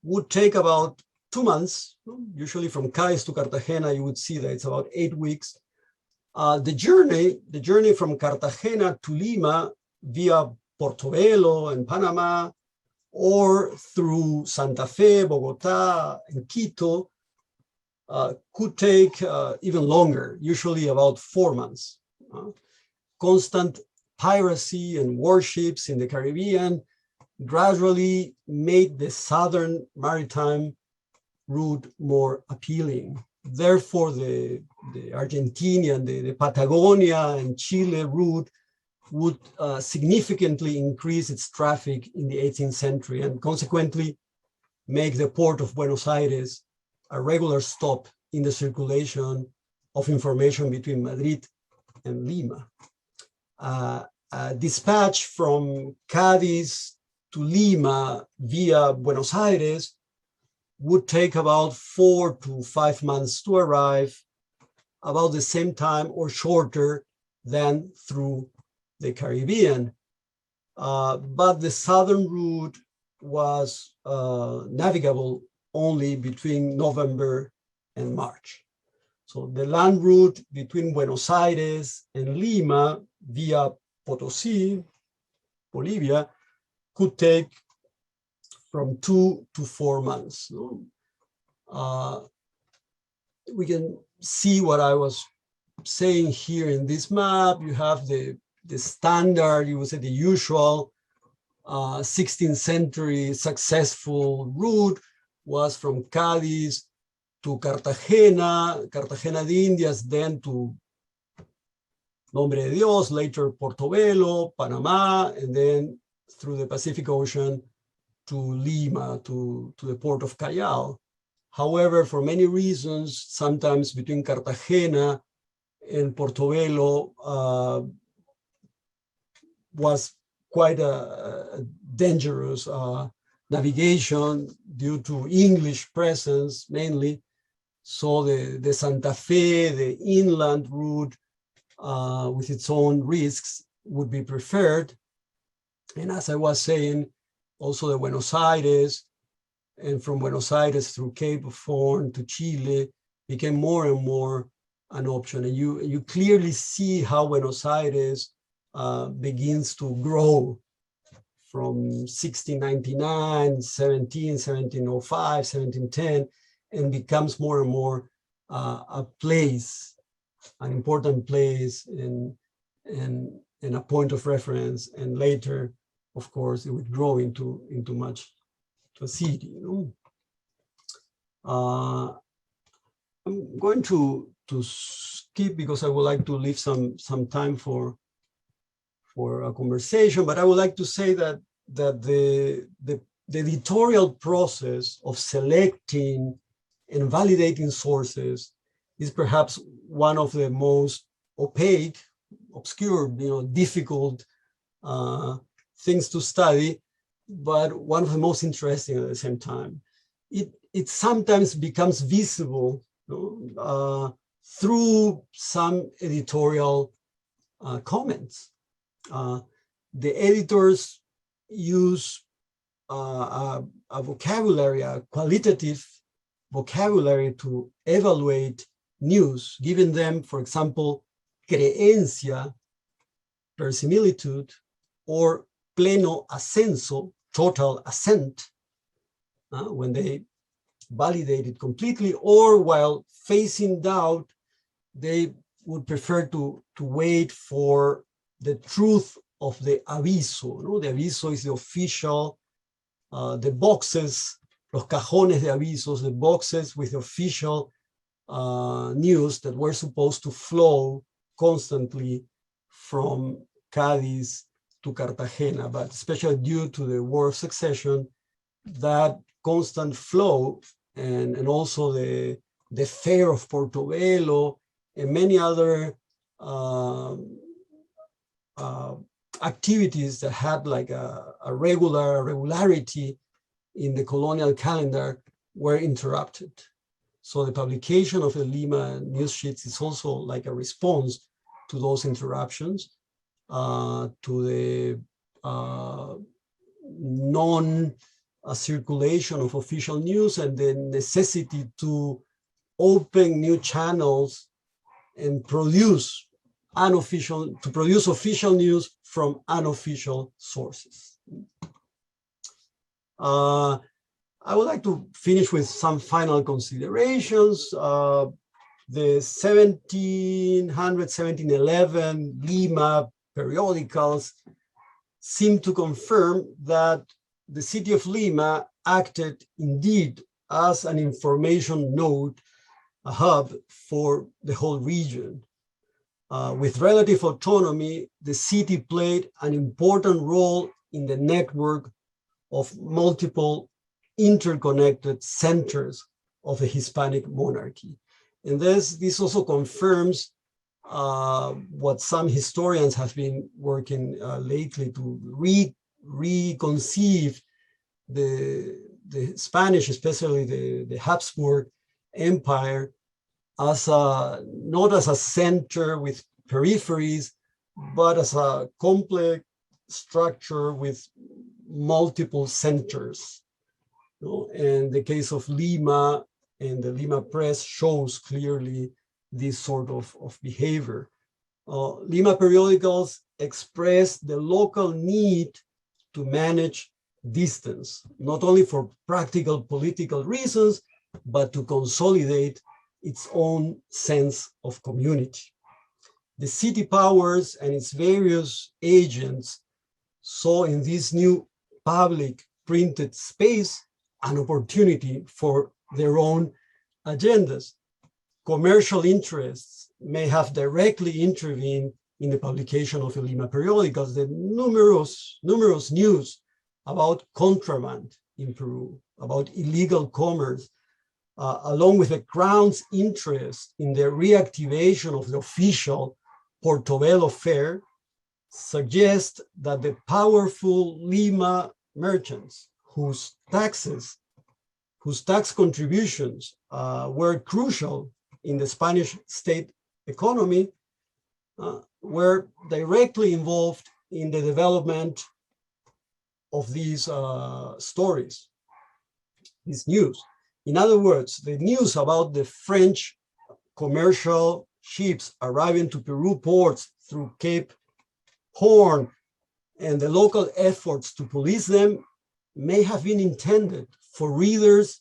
would take about 2 months. Usually from Cadiz to Cartagena, you would see that it's about 8 weeks. The journey from Cartagena to Lima via Portobelo and Panama, or through Santa Fe, Bogota, and Quito, could take even longer, usually about 4 months. Constant piracy and warships in the Caribbean gradually made the southern maritime route more appealing. Therefore, the Argentinian, the Patagonia and Chile route would significantly increase its traffic in the 18th century and consequently make the port of Buenos Aires a regular stop in the circulation of information between Madrid and Lima. Dispatch from Cadiz to Lima via Buenos Aires would take about 4 to 5 months to arrive, about the same time or shorter than through the Caribbean. But the southern route was navigable only between November and March. So the land route between Buenos Aires and Lima via Potosí, Bolivia, could take from 2 to 4 months. We can see what I was saying here in this map. You have the standard, you would say the usual 16th century successful route was from Cadiz to Cartagena, Cartagena de Indias, then to Nombre de Dios, later Portobelo, Panama, and then through the Pacific Ocean to Lima, to the port of Callao. However, for many reasons, sometimes between Cartagena and Portobelo was quite a dangerous navigation due to English presence mainly. So the Santa Fe, the inland route with its own risks would be preferred. And as I was saying, also the Buenos Aires, and from Buenos Aires through Cape of Horn to Chile became more and more an option. And you clearly see how Buenos Aires begins to grow from 1699, 1705, 1710, and becomes more and more a place, an important place and a point of reference. And later, of course, it would grow into much to a city. You know? I'm going to skip because I would like to leave some time for a conversation, but I would like to say that the editorial process of selecting and validating sources is perhaps one of the most opaque, obscure, difficult things to study, but one of the most interesting at the same time. It sometimes becomes visible through some editorial comments. The editors use a vocabulary, a qualitative vocabulary to evaluate news, giving them, for example, creencia, verisimilitude, or pleno ascenso, total assent, when they validate it completely, or while facing doubt, they would prefer to wait for the truth of the aviso. ¿No? The aviso is the official, the boxes, los cajones de avisos, the boxes with the official news that were supposed to flow constantly from Cadiz to Cartagena, but especially due to the War of Succession, that constant flow and also the fair of Portobello and many other activities that had like a regularity in the colonial calendar were interrupted. So the publication of the Lima News Sheets is also like a response to those interruptions, to the non-circulation of official news and the necessity to open new channels and produce official news from unofficial sources. I would like to finish with some final considerations. The 1711 Lima periodicals seem to confirm that the city of Lima acted indeed as an information node, a hub for the whole region. With relative autonomy, the city played an important role in the network of multiple interconnected centers of the Hispanic monarchy. And this also confirms what some historians have been working lately to reconceive the Spanish, especially the Habsburg Empire, as not as a center with peripheries, but as a complex structure with multiple centers. And the case of Lima and the Lima Press shows clearly this sort of behavior. Lima periodicals express the local need to manage distance, not only for practical political reasons, but to consolidate its own sense of community. The city powers and its various agents saw in this new public printed space an opportunity for their own agendas. Commercial interests may have directly intervened in the publication of the Lima periodicals. The numerous news about contraband in Peru, about illegal commerce, along with the Crown's interest in the reactivation of the official Portobello Fair, suggest that the powerful Lima merchants, whose tax contributions were crucial in the Spanish state economy, were directly involved in the development of these stories, this news. In other words, the news about the French commercial ships arriving to Peru ports through Cape Horn and the local efforts to police them may have been intended for readers,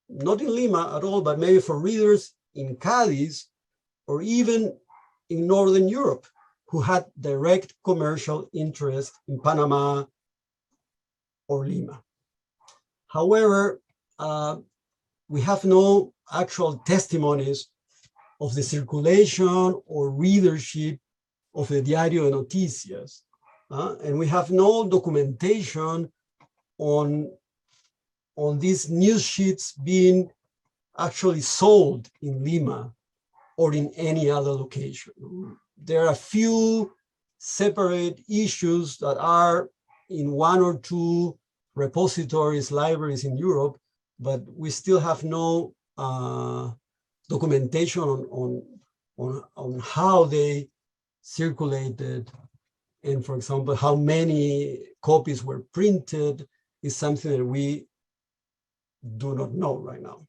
not in Lima at all, but maybe for readers in Cadiz or even in Northern Europe who had direct commercial interest in Panama or Lima. However, we have no actual testimonies of the circulation or readership of the Diario de Noticias, and we have no documentation on these news sheets being actually sold in Lima or in any other location. There are a few separate issues that are in one or two repositories, libraries in Europe, but we still have no documentation on how they circulated, and for example, how many copies were printed is something that we do not know right now.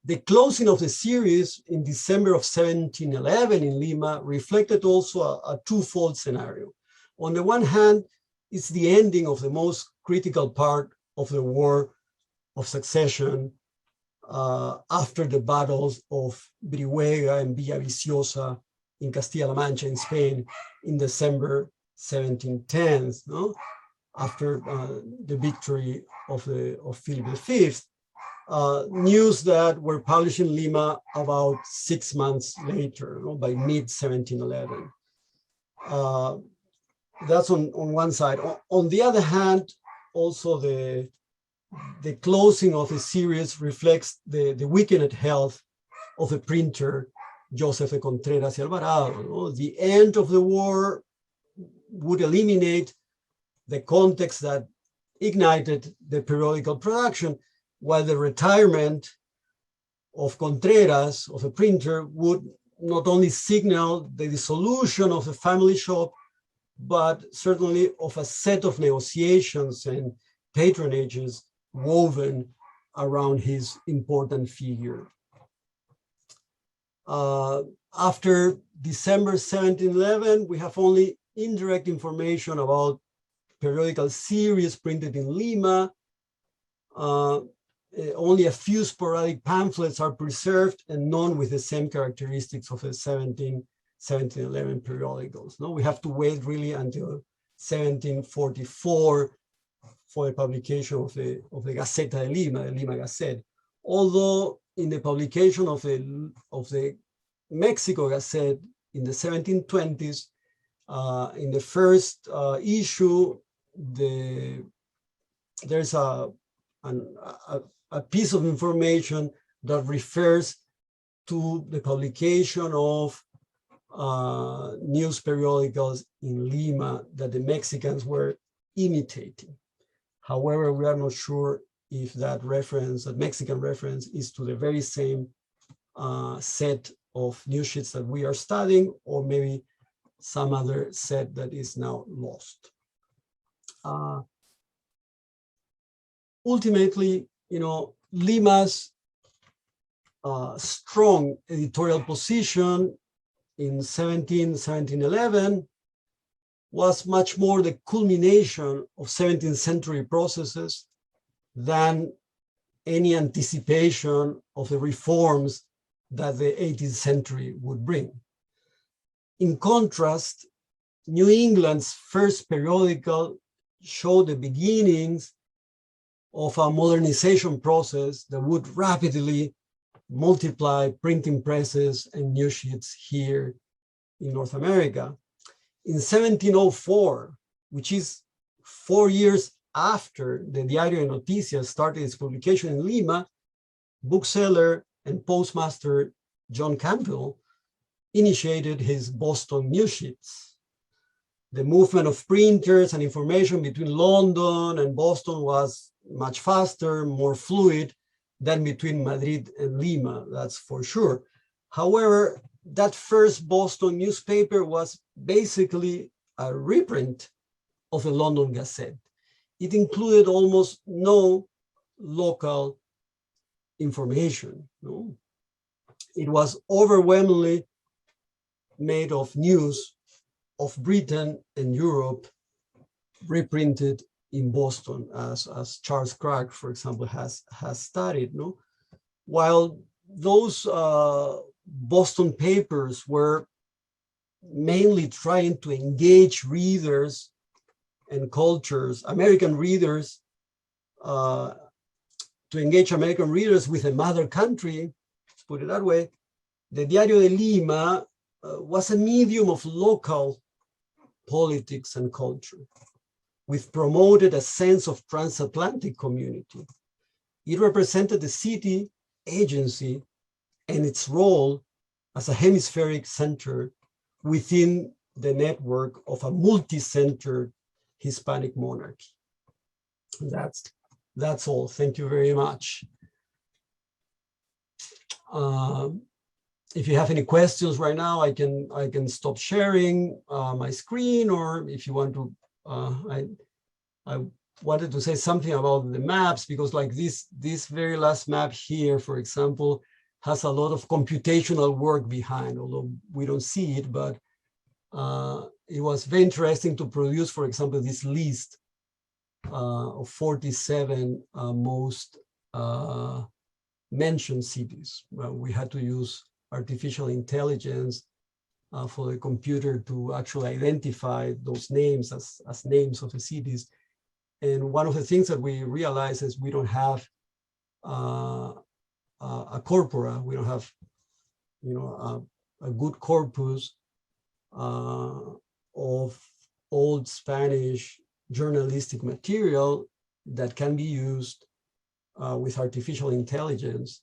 The closing of the series in December of 1711 in Lima reflected also a twofold scenario. On the one hand, it's the ending of the most critical part of the War of Succession after the battles of Brihuega and Villaviciosa in Castilla-La Mancha in Spain in December 1710, no? After the victory of Philip V. News that were published in Lima about 6 months later, no? By mid-1711. That's on one side. On the other hand, also the closing of the series reflects the weakened health of the printer, Joseph de Contreras y Alvarado. No? The end of the war would eliminate the context that ignited the periodical production, while the retirement of Contreras, of the printer, would not only signal the dissolution of the family shop, but certainly of a set of negotiations and patronages woven around his important figure. After December 1711, we have only indirect information about periodical series printed in Lima. Only a few sporadic pamphlets are preserved, and none with the same characteristics of the 1711 periodicals. No, we have to wait really until 1744 for the publication of the Gaceta de Lima, the Lima Gazette. Although in the publication of the Mexico Gazette in the 1720s, in the first issue, there's a piece of information that refers to the publication of news periodicals in Lima that the Mexicans were imitating. However, we are not sure if that reference, that Mexican reference, is to the very same set of news sheets that we are studying, or maybe some other set that is now lost. Ultimately, Lima's strong editorial position in 1711 was much more the culmination of 17th century processes than any anticipation of the reforms that the 18th century would bring. In contrast, New England's first periodical showed the beginnings of a modernization process that would rapidly multiply printing presses and news sheets here in North America. In 1704, which is 4 years after the Diario de Noticias started its publication in Lima, bookseller and postmaster John Campbell initiated his Boston news sheets. the movement of printers and information between London and Boston was much faster, more fluid than between Madrid and Lima, that's for sure. However, that first Boston newspaper was basically a reprint of the London Gazette. It included almost no local information. No? It was overwhelmingly made of news of Britain and Europe reprinted in Boston, as Charles Craig, for example, has studied. No? While those Boston papers were mainly trying to engage readers and cultures, American readers, to engage American readers with the mother country, let's put it that way, the Diario de Lima was a medium of local politics and culture, which promoted a sense of transatlantic community. It represented the city agency and its role as a hemispheric center within the network of a multi-centered Hispanic monarchy. That's all. Thank you very much. If you have any questions right now, I can stop sharing my screen, or if you want to, I wanted to say something about the maps, because like this very last map here, for example, has a lot of computational work behind, although we don't see it, but it was very interesting to produce, for example, this list of 47 most mentioned cities. Well, we had to use artificial intelligence for the computer to actually identify those names as names of the cities. And one of the things that we realized is we don't have a corpora. We don't have, a good corpus of old Spanish journalistic material that can be used with artificial intelligence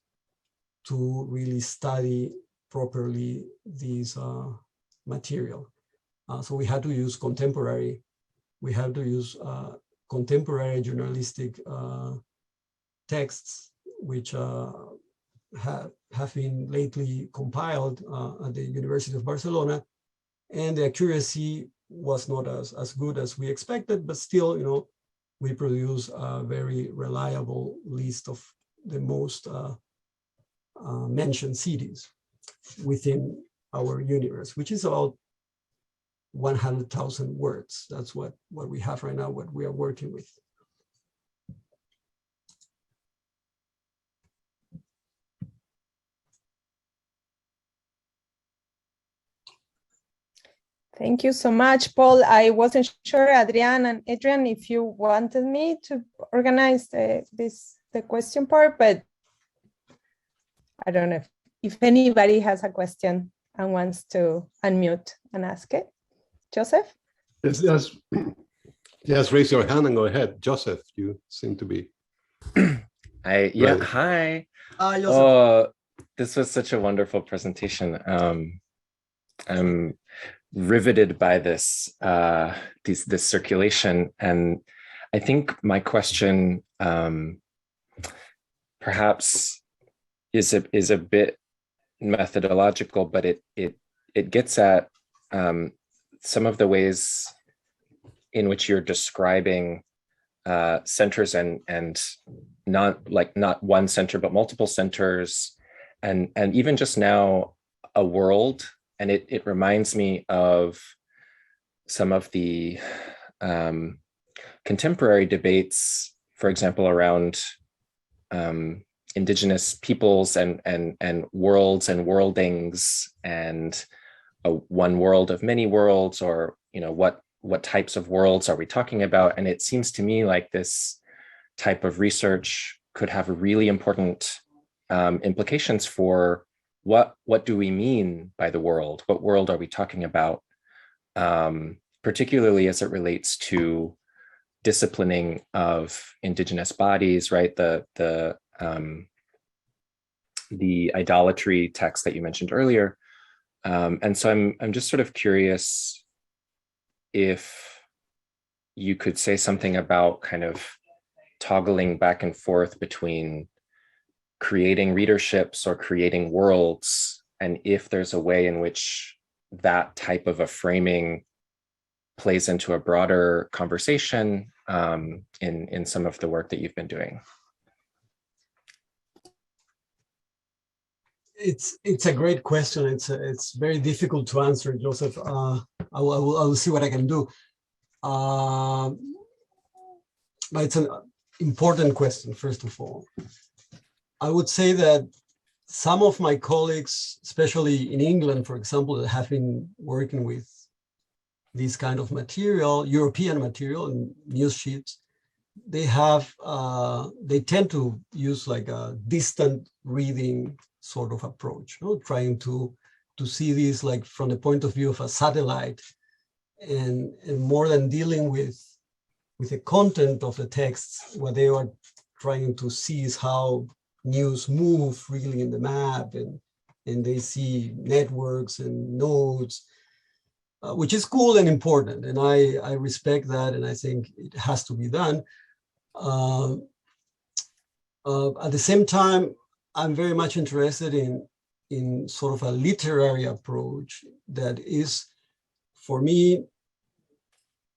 to really study properly these material. So we had to use contemporary journalistic texts, which have been lately compiled at the University of Barcelona, and the accuracy was not as good as we expected, but still, we produce a very reliable list of the most mentioned cities within our universe, which is about 100,000 words. That's what we have right now, what we are working with. Thank you so much, Paul. I wasn't sure, Adrian and Adrian, if you wanted me to organize the question part, but I don't know if anybody has a question and wants to unmute and ask it. Joseph? Yes, raise your hand and go ahead. Joseph, you seem to be. Hi. Hi, Joseph. Oh, this was such a wonderful presentation. I'm riveted by this circulation, and I think my question perhaps is a bit methodological, but it gets at some of the ways in which you're describing centers and not one center but multiple centers, and even just now a world. And it reminds me of some of the contemporary debates, for example, around indigenous peoples and worlds and worldings, and one world of many worlds, or what types of worlds are we talking about? And it seems to me like this type of research could have really important implications for what do we mean by the world? What world are we talking about? Particularly as it relates to disciplining of indigenous bodies, right? The idolatry text that you mentioned earlier. And so I'm just sort of curious if you could say something about kind of toggling back and forth between creating readerships or creating worlds, and if there's a way in which that type of a framing plays into a broader conversation in some of the work that you've been doing. It's a great question. It's very difficult to answer, Joseph. I will see what I can do. But it's an important question, first of all. I would say that some of my colleagues, especially in England, for example, that have been working with this kind of material, European material and news sheets, they tend to use like a distant reading sort of approach, you know, trying to see this like from the point of view of a satellite, and more than dealing with the content of the texts. What they are trying to see is how news move really in the map, and they see networks and nodes, which is cool and important, and I respect that, and I think it has to be done. At the same time, I'm very much interested in sort of a literary approach that is, for me,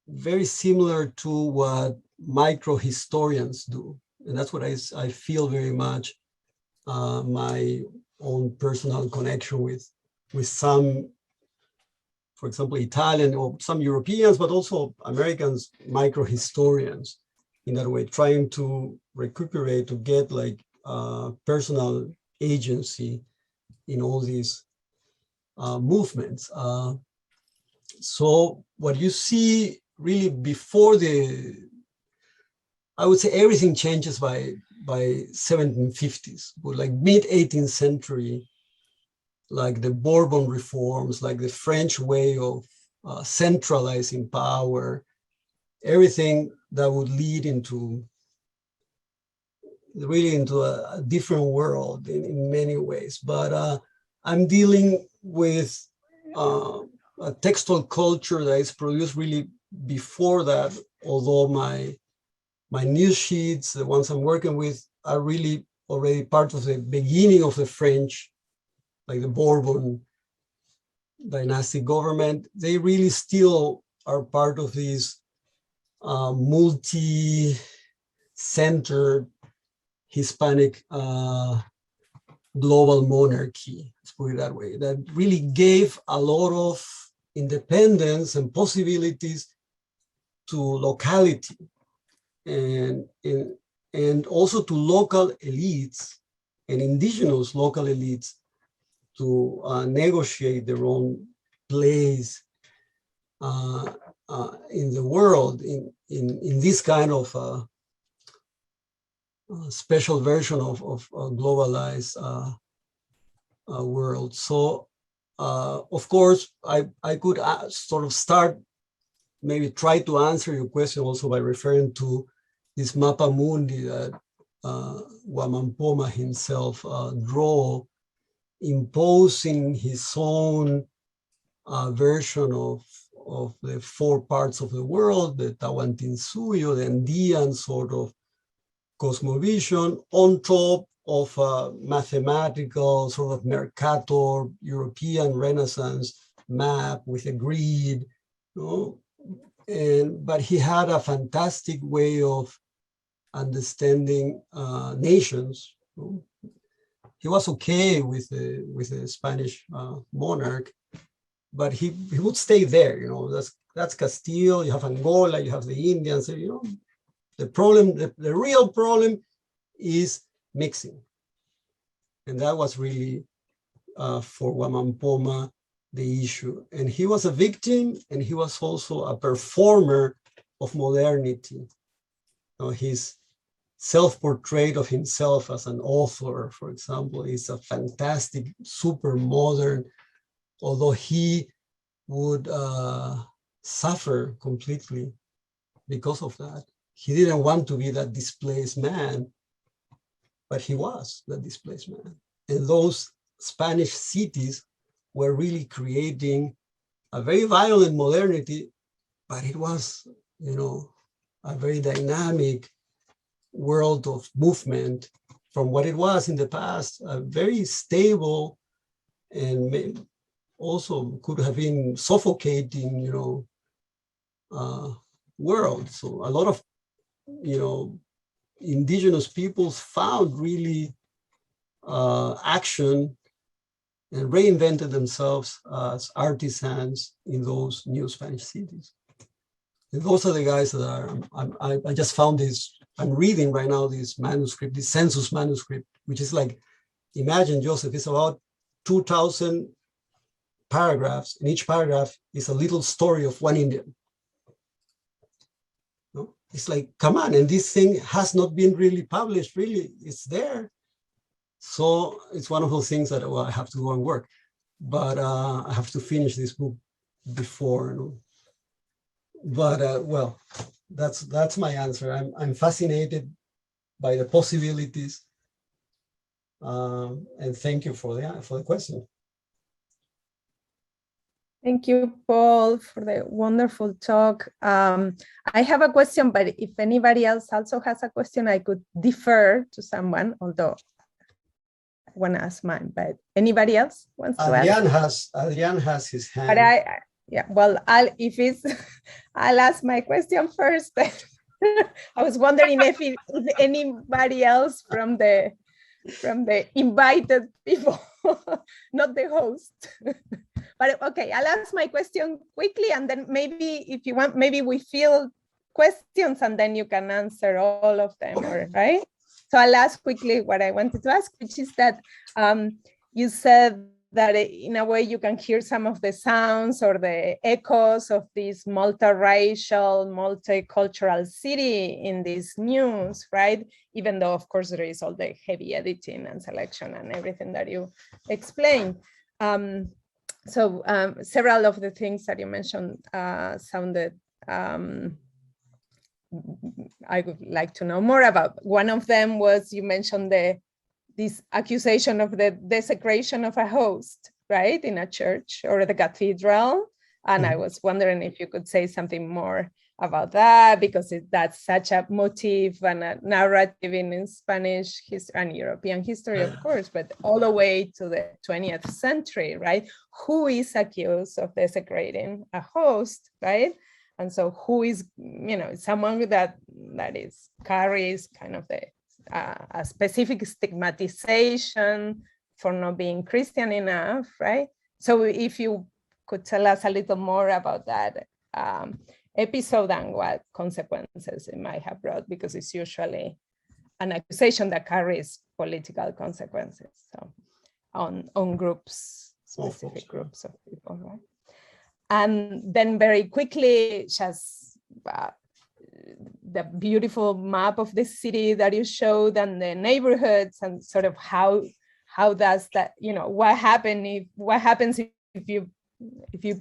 very similar to what micro-historians do. And that's what I feel very much my own personal connection with some, for example, Italian or some Europeans, but also Americans, micro-historians in that way, trying to recuperate, to get like personal agency in all these movements. So what you see really before I would say everything changes by 1750s, but like mid 18th century, like the Bourbon reforms, like the French way of centralizing power, everything that would lead into really into a different world in many ways. But I'm dealing with a textual culture that is produced really before that, although my news sheets, the ones I'm working with, are really already part of the beginning of the French, like the Bourbon dynastic government. They really still are part of this multi-centered Hispanic global monarchy, let's put it that way, that really gave a lot of independence and possibilities to locality and also to local elites and indigenous local elites to negotiate their own place in the world in this kind of special version of a globalized world. So, of course, I could sort of start, maybe try to answer your question also by referring to this Mappa Mundi that Wamampoma himself drew, imposing his own version of the 4 parts of the world, the Tawantinsuyo, the Andean sort of cosmovision, on top of a mathematical sort of Mercator European Renaissance map with a grid, you know? But he had a fantastic way of understanding nations. You know? He was okay with the Spanish monarch, but he would stay there. You know, that's Castile. You have Angola. You have the Indians. You know, the problem, the real problem, is mixing, and that was really for Wamampoma the issue. And he was a victim, and he was also a performer of modernity. You know, his self-portrait of himself as an author, for example, is a fantastic, super modern, although he would suffer completely because of that. He didn't want to be that displaced man, but he was that displaced man. And those Spanish cities were really creating a very violent modernity but it was, you know, a very dynamic world of movement from what it was in the past, a very stable and also could have been suffocating, you know, world. So a lot of, you know, indigenous peoples found really action and reinvented themselves as artisans in those new Spanish cities. And those are the guys that are, I just found this, I'm reading right now this manuscript, this census manuscript, which is like, imagine, Joseph, it's about 2,000 paragraphs, and each paragraph is a little story of one Indian. No? It's like, come on, and this thing has not been really published, really, it's there. So it's one of those things that, well, I have to go and work, but I have to finish this book before. You know? But well, that's my answer. I'm fascinated by the possibilities, and thank you for the question. Thank you, Paul, for the wonderful talk. I have a question, but if anybody else also has a question, I could defer to someone, although I want to ask mine, but anybody else wants to ask? Adrian has his hand. But yeah, well, I'll ask my question first. I was wondering if anybody else from the invited people, not the host. But okay, I'll ask my question quickly, and then maybe if you want, maybe we field questions and then you can answer all of them, right? So I'll ask quickly what I wanted to ask, which is that you said that in a way you can hear some of the sounds or the echoes of this multiracial, multicultural city in this news, right? Even though, of course, there is all the heavy editing and selection and everything that you explained. So several of the things that you mentioned sounded, I would like to know more about. One of them was, you mentioned this accusation of the desecration of a host, right, in a church or the cathedral. And I was wondering if you could say something more about that, because that's such a motif and a narrative in Spanish history and European history, of course, but all the way to the 20th century, right? Who is accused of desecrating a host, right? And so who is, you know, someone that carries kind of a specific stigmatization for not being Christian enough, right? So if you could tell us a little more about that episode and what consequences it might have brought, because it's usually an accusation that carries political consequences, so on groups, specific groups of people, right? And then very quickly, just the beautiful map of the city that you showed and the neighborhoods, and sort of how does that, you know, what happens if you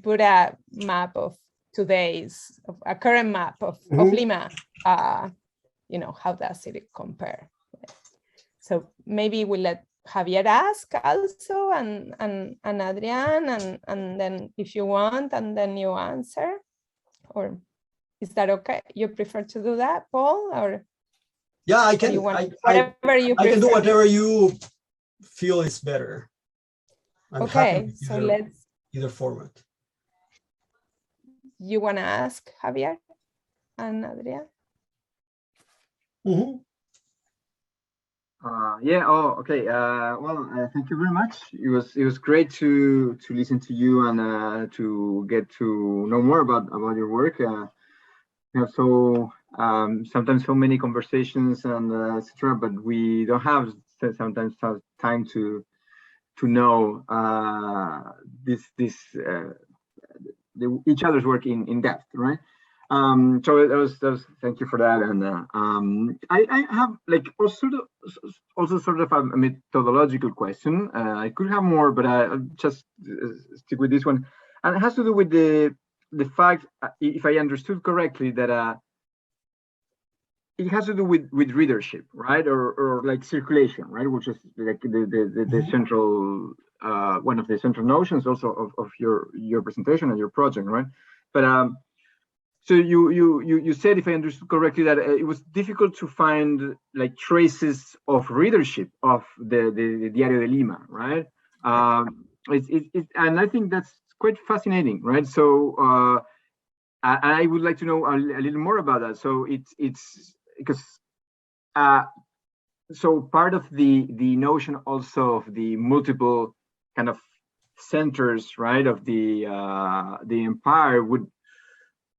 put a map of a current map of Lima, you know, how does it compare? So maybe we'll let Javier ask also, and Adrian, and then if you want, and then you answer, or is that okay? You prefer to do that, Paul, or? Yeah, I can. I can do whatever you feel is better. I'm okay, so let's either format. You want to ask Javier and Adrian? Yeah. Oh, okay. Well, thank you very much. It was great to listen to you and to get to know more about your work. We have sometimes so many conversations and etc., but we don't have sometimes time to know each other's work in depth, right? So that was thank you for that. And I have like also sort of a methodological question. I could have more, but I'll just stick with this one. And it has to do with the fact, if I understood correctly, that it has to do with readership, right? Or like circulation, right? Which is like the central one of the central notions also of your presentation and your project, right? But So you said, if I understood correctly, that it was difficult to find like traces of readership of the Diario de Lima, right? And I think that's quite fascinating, right? So I would like to know a little more about that. So it's because so part of the notion also of the multiple kind of centers, right, of the empire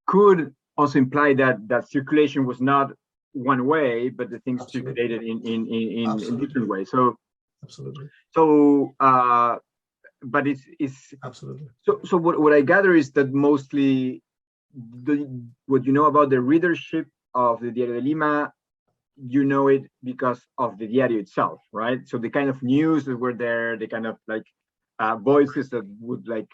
could also imply that circulation was not one way, but the things circulated in different ways. So absolutely. So but it's absolutely. So what I gather is that mostly what you know about the readership of the Diario de Lima, you know it because of the diario itself, right? So the kind of news that were there, the kind of like voices that would like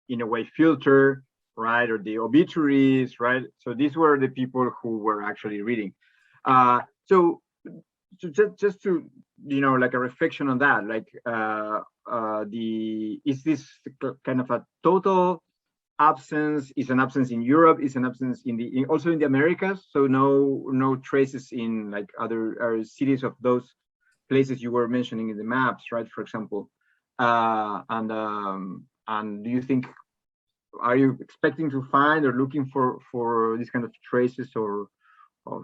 in a way filter, right, or the obituaries, right? So these were the people who were actually reading. So just to, you know, like a reflection on that, like is this kind of a total absence? Is an absence in Europe? Is an absence also in the Americas? So no traces in like other cities of those places you were mentioning in the maps, right? For example, and do you think, are you expecting to find or looking for these kind of traces or of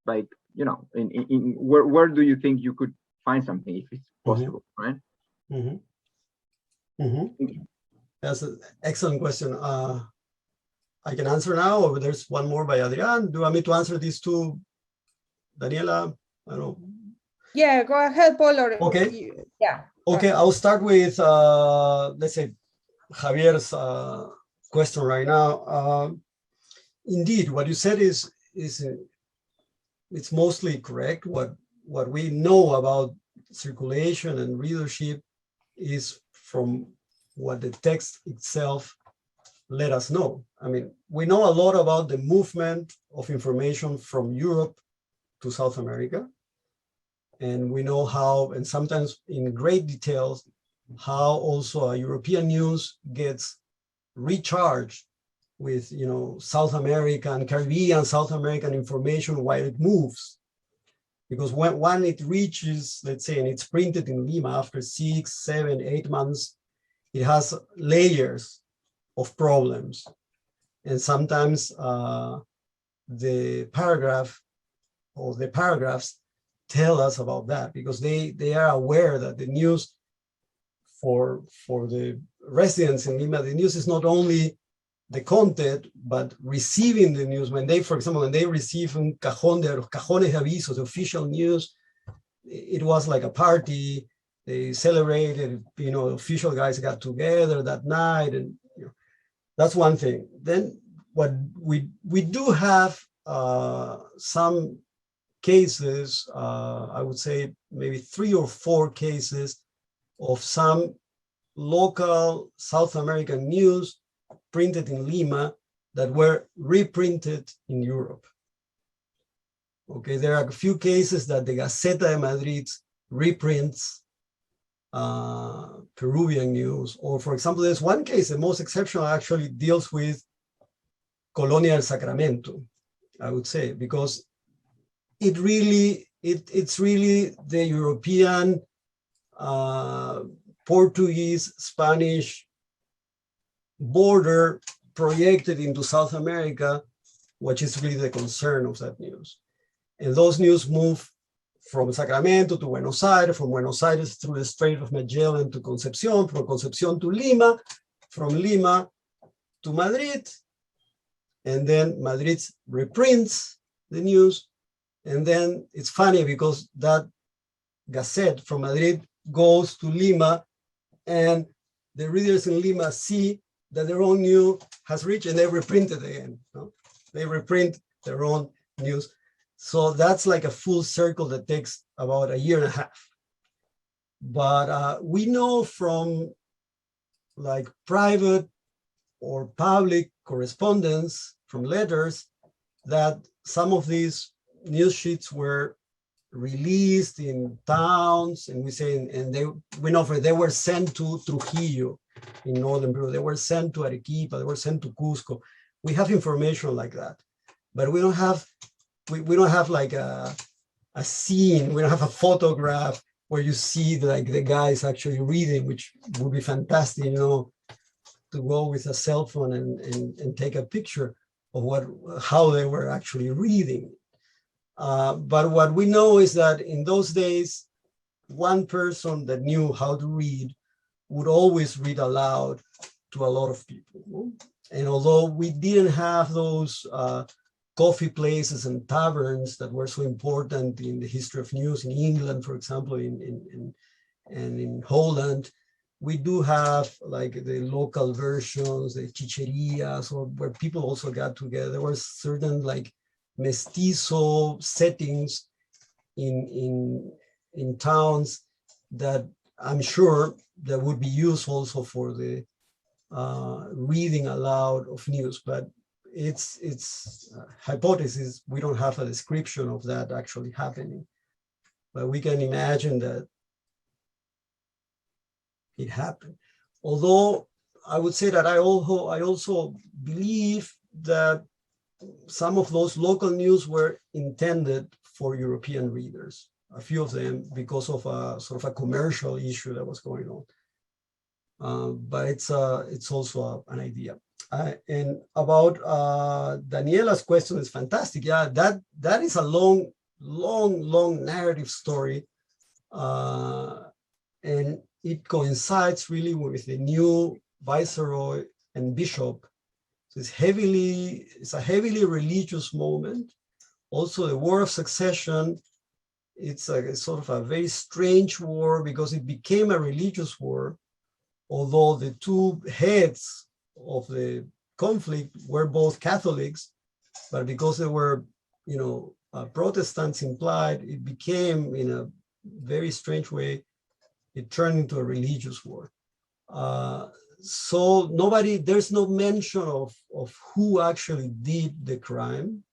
like, you know, in where do you think you could find something if it's possible, right? That's an excellent question. I can answer now, or there's one more by Adrian. Do you want me to answer these two, Daniela? I don't know. Yeah, go ahead, Paul. Or okay. Yeah. Okay, I'll start with, let's say, Javier's question right now. Indeed, what you said is it's mostly correct. What we know about circulation and readership is from what the text itself let us know. I mean, we know a lot about the movement of information from Europe to South America. And we know how, and sometimes in great details, how also a European news gets recharged with, you know, South American, Caribbean, South American information while it moves. Because when it reaches, let's say, and it's printed in Lima after 6, 7, 8 months, it has layers of problems. And sometimes the paragraph or the paragraphs tell us about that, because they are aware that the news for the residents in Lima, the news is not only the content, but receiving the news. When they, for example, when they receive un cajón de los cajones de avisos, the official news, it was like a party. They celebrated, you know, official guys got together that night, and you know, that's one thing. Then what we do have some cases, I would say maybe 3 or 4 cases of some local South American news printed in Lima that were reprinted in Europe. Okay, there are a few cases that the Gaceta de Madrid reprints Peruvian news, or for example, there's one case, the most exceptional, actually deals with Colonia del Sacramento, I would say, because it really, it's really the European, Portuguese, Spanish border projected into South America, which is really the concern of that news. And those news move from Sacramento to Buenos Aires, from Buenos Aires through the Strait of Magellan to Concepcion, from Concepcion to Lima, from Lima to Madrid, and then Madrid reprints the news. And then it's funny because that Gazette from Madrid goes to Lima, and the readers in Lima see that their own news has reached, and they reprint it again. No? They reprint their own news. So that's like a full circle that takes about 1.5 years. But we know from like private or public correspondence, from letters, that some of these news sheets were released in towns, and we say, and we know they were sent to Trujillo in northern Peru, they were sent to Arequipa, they were sent to Cusco. We have information like that, but we don't have like a scene. We don't have a photograph where you see the guys actually reading, which would be fantastic, you know, to go with a cell phone and take a picture of how they were actually reading. But what we know is that in those days, one person that knew how to read would always read aloud to a lot of people. And although we didn't have those coffee places and taverns that were so important in the history of news in England, for example, and in Holland, we do have like the local versions, the chicherias, or where people also got together. There were certain like mestizo settings in towns that I'm sure that would be used also for the reading aloud of news, but it's hypothesis. We don't have a description of that actually happening, but we can imagine that it happened. Although I would say that I also believe that some of those local news were intended for European readers, a few of them because of a sort of a commercial issue that was going on. But it's also an idea. And about Daniela's question is fantastic. Yeah, that is a long narrative story. And it coincides really with the new viceroy and bishop. So it's a heavily religious moment. Also, the War of Succession, it's a sort of a very strange war because it became a religious war, although the two heads of the conflict were both Catholics, but because they were, you know, Protestants implied, it became, in a very strange way, it turned into a religious war. So there's no mention of who actually did the crime,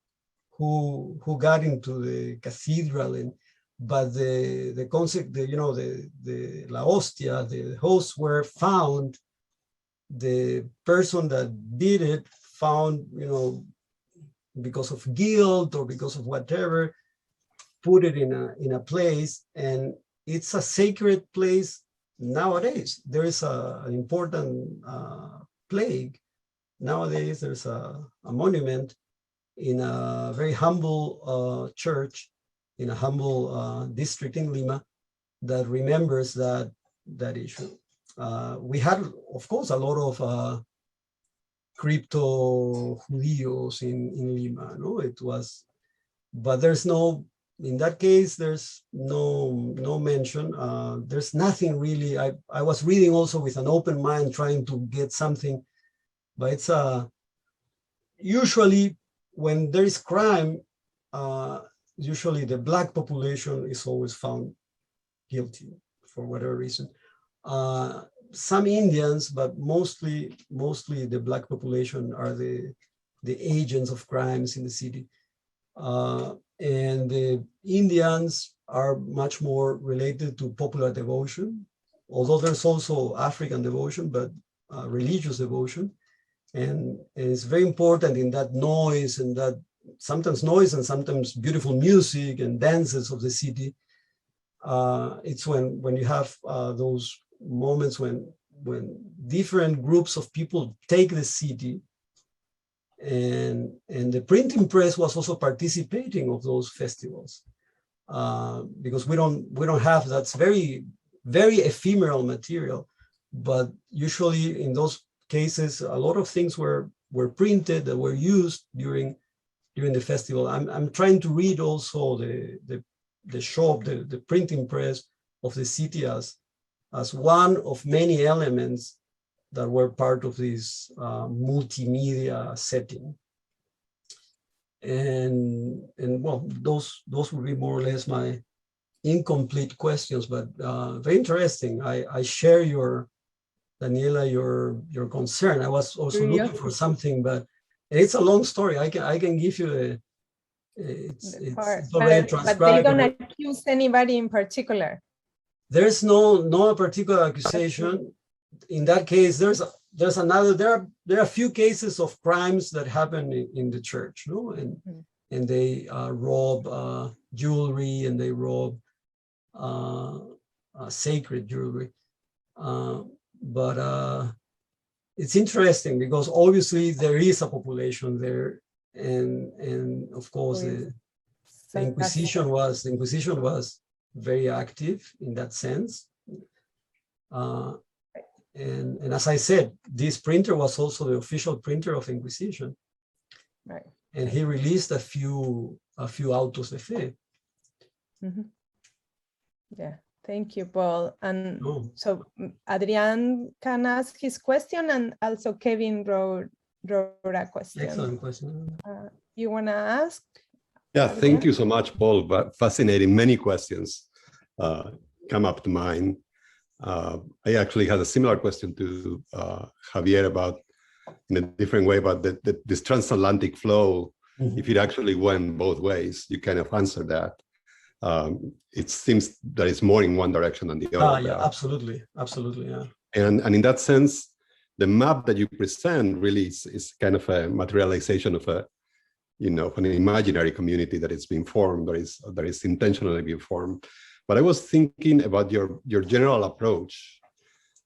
who got into the cathedral, but the concept, the la hostia, the hosts were found. The person that did it found, you know, because of guilt or because of whatever, put it in a place, and it's a sacred place nowadays. There is an important plague. Nowadays, there's a monument in a very humble church, in a humble district in Lima, that remembers that issue. We had, of course, a lot of crypto Judíos in Lima. No, it was, but there's no. In that case, there's no mention. There's nothing really. I was reading also with an open mind, trying to get something, but it's usually when there is crime, usually the Black population is always found guilty for whatever reason. Some Indians, but mostly the Black population are the agents of crimes in the city. And the Indians are much more related to popular devotion, although there's also African devotion, but religious devotion. And it's very important in that noise, and that sometimes noise and sometimes beautiful music and dances of the city. It's when you have those moments when different groups of people take the city. And the printing press was also participating of those festivals, because we don't have, that's very ephemeral material, but usually in those cases a lot of things were printed that were used during the festival. I'm trying to read also the shop, the printing press of the city as one of many elements that were part of this multimedia setting. And well, those would be more or less my incomplete questions, but very interesting. I share Daniela, your concern. I was also looking for something, but it's a long story. I can give you it's already transcribed. But they don't accuse anybody in particular. There's no particular accusation. In that case, there's another, there are a few cases of crimes that happen in the church, no? And they rob jewelry, and they rob sacred jewelry. But it's interesting because obviously there is a population there, and of course the Inquisition was very active in that sense. And as I said, this printer was also the official printer of Inquisition. Right. And he released a few autos de fe. Yeah, thank you, Paul. And so Adrian can ask his question, and also Kevin wrote a question. Excellent question. You want to ask? Yeah, thank you so much, Paul. But fascinating. Many questions come up to mind. I actually had a similar question to Javier about, in a different way, about this transatlantic flow. If it actually went both ways, you kind of answered that. It seems that it's more in one direction than the other. Yeah, absolutely, yeah. And in that sense, the map that you present really is kind of a materialization of an imaginary community that is being formed, that is intentionally being formed. But I was thinking about your general approach,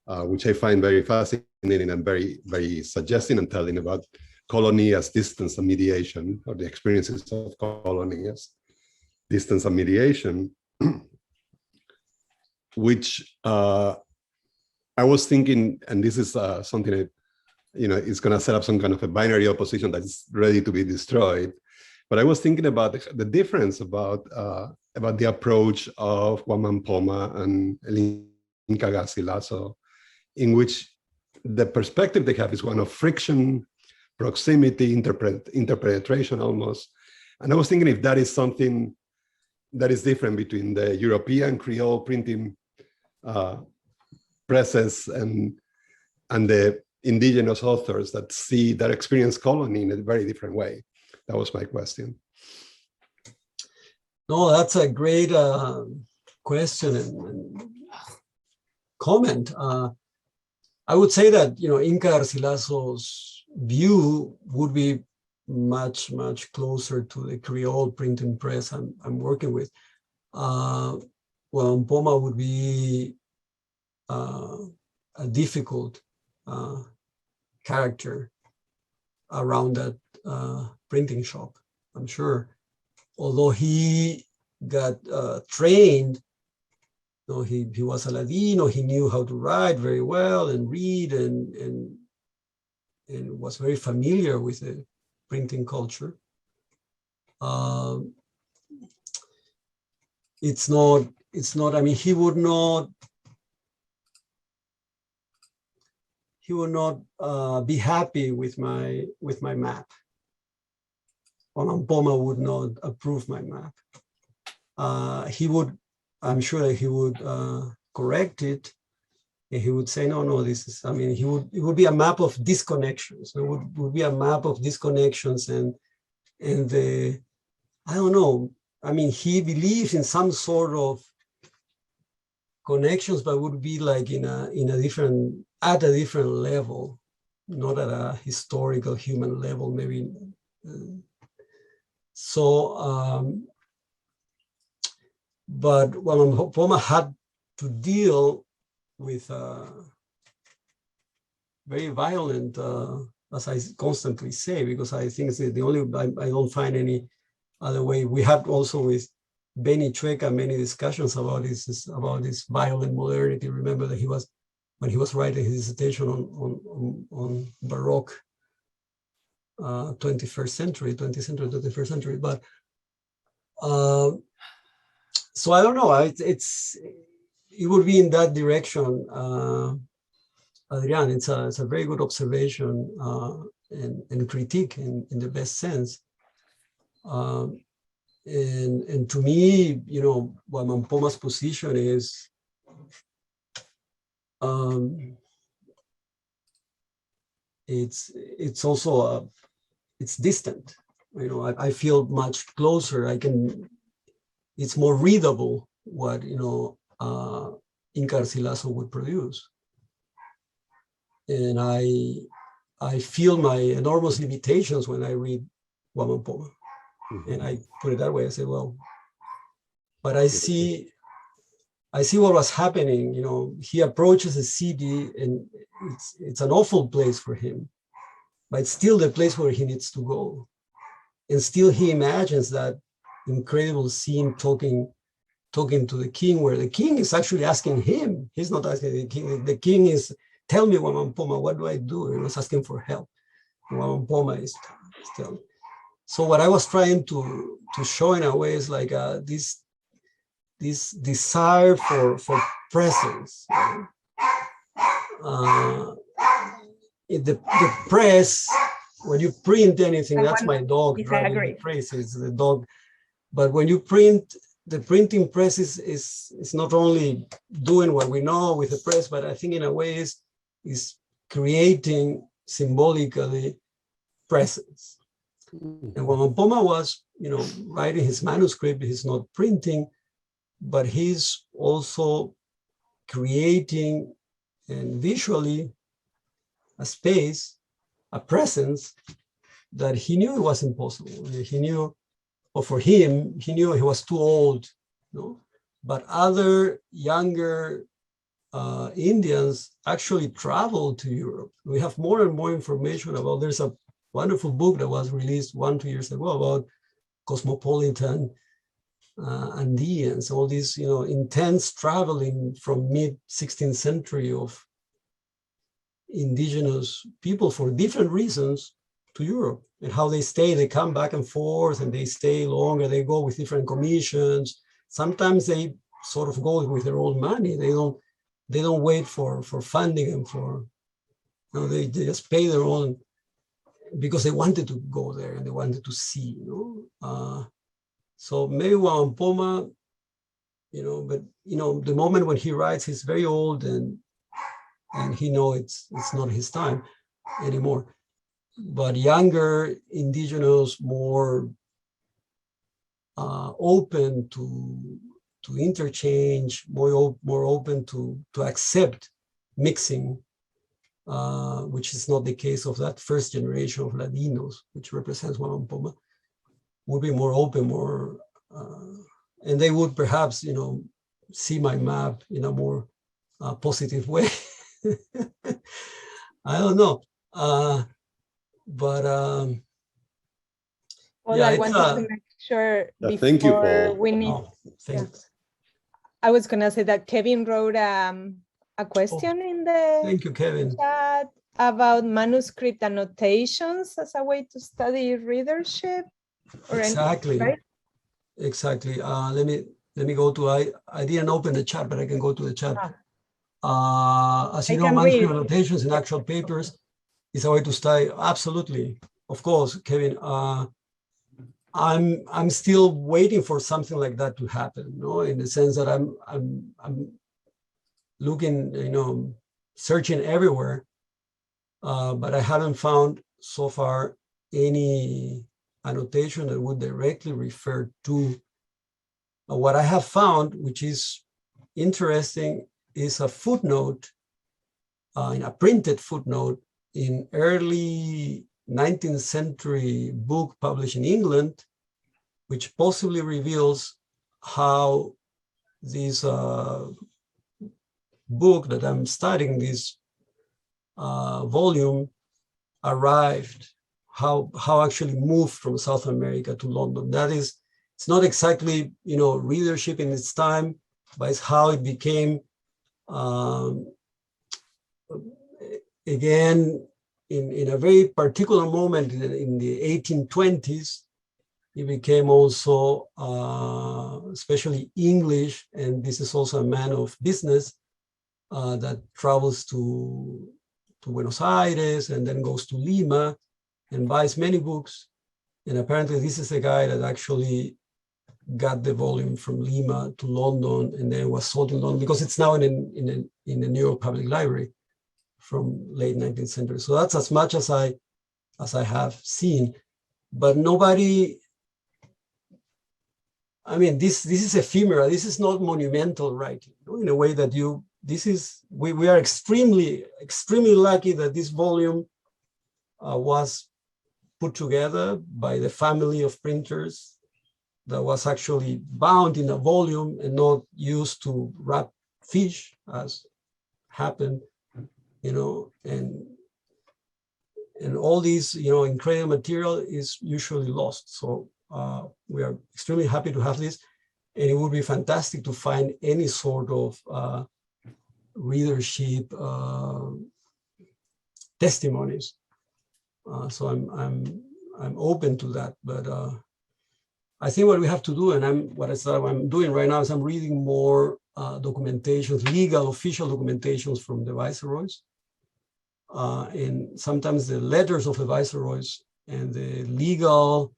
which I find very fascinating and very, very suggesting and telling about colony as distance and mediation, or the experiences of colony as distance and mediation, which I was thinking, and this is something that, it's going to set up some kind of a binary opposition that is ready to be destroyed. But I was thinking about the difference about the approach of Juan Mampoma and El Inca Garcilaso, in which the perspective they have is one of friction, proximity, interpretation almost. And I was thinking if that is something that is different between the European Creole printing presses and the indigenous authors that experience colony in a very different way. That was my question. No, that's a great question and comment. I would say that, Inca Garcilaso's view would be much, much closer to the Creole printing press I'm working with. Well, Mampoma would be a difficult character around that printing shop, I'm sure. Although he got trained, he was a Ladino, he knew how to write very well and read, and was very familiar with the printing culture. It's not, I mean, he would not be happy with my map. Or Mampoma would not approve my map. I'm sure that he would correct it, and he would say, no, this is, I mean, it would be a map of disconnections. It would be a map of disconnections and I don't know, I mean, he believes in some sort of connections, but would be like at a different level, not at a historical human level, maybe. But Mampoma had to deal with very violent, as I constantly say, because I think it's the only, I don't find any other way. We had also with Benny Chueca many discussions about this violent modernity. Remember that when he was writing his dissertation on baroque 20th century, 21st century. But so I don't know. It would be in that direction, Adrian. It's a very good observation and critique in the best sense. And to me, what Mampoma's position is, it's also it's distant. I feel much closer. It's more readable what Inca Garcilaso would produce. and I feel my enormous limitations when I read Wamampoma. And I put it that way. I say, well, but I see what was happening. You know, he approaches a city, and it's an awful place for him, but it's still the place where he needs to go. And still he imagines that incredible scene talking to the king, where the king is actually asking him. He's not asking the king. The king is, tell me, Wamampoma, what do I do? He was asking for help. Wamampoma is telling. So what I was trying to show in a way is like this desire for presence. The press, when you print anything, that's my dog driving me crazy. It's the dog. But when you print, the printing press is not only doing what we know with the press, but I think in a way is creating symbolically presence. And Wamampoma was, writing his manuscript. He's not printing, but he's also creating and visually a space, a presence that he knew it was impossible. He knew, or for him, he knew he was too old, But other younger Indians actually traveled to Europe. We have more and more information about, there's a wonderful book that was released 1-2 years ago about cosmopolitan Andeans, all these, intense traveling from mid-16th century of indigenous people for different reasons to Europe, and how they stay, they come back and forth, and they stay longer, they go with different commissions. Sometimes they sort of go with their own money. They don't wait for funding and for, they just pay their own, because they wanted to go there and they wanted to see, so maybe Wamampoma, but the moment when he writes, he's very old, and he knows it's not his time anymore. But younger indigenous, more open to interchange, more open to accept mixing, which is not the case of that first generation of Latinos, which represents Wamampoma, would be more open, more, and they would perhaps, see my map in a more positive way. I don't know, but well, yeah, I wanted to make sure before thank you, Paul. we need. Thanks. I was gonna say that Kevin wrote a question in the Thank you, Kevin. chat about manuscript annotations as a way to study readership. Exactly. Right? Exactly. Let me go to, I didn't open the chat, but I can go to the chat. As you know, manuscript annotations in actual papers is a way to study. Absolutely. Of course, Kevin. I'm still waiting for something like that to happen, in the sense that I'm looking, searching everywhere, but I haven't found so far any annotation that would directly refer to. What I have found, which is interesting, is a footnote, in a printed footnote in early 19th century book published in England, which possibly reveals how this book that I'm studying, this volume, arrived, how actually moved from South America to London. That is, it's not exactly, readership in its time, but it's how it became, again, in a very particular moment in the 1820s, it became also, especially English, and this is also a man of business that travels to Buenos Aires and then goes to Lima and buys many books. And apparently this is the guy that actually got the volume from Lima to London, and then was sold in London, because it's now in the New York Public Library from late 19th century. So that's as much as I have seen, but nobody, I mean, this is ephemeral. This is not monumental writing, in a way that you we are extremely lucky that this volume was put together by the family of printers that was actually bound in a volume and not used to wrap fish as happened, and all these, incredible material is usually lost. So we are extremely happy to have this, and it would be fantastic to find any sort of readership testimonies. So I'm open to that, but I think what we have to do, and what I'm doing right now is I'm reading more documentations, legal official documentations from the viceroys, and sometimes the letters of the viceroys and the legal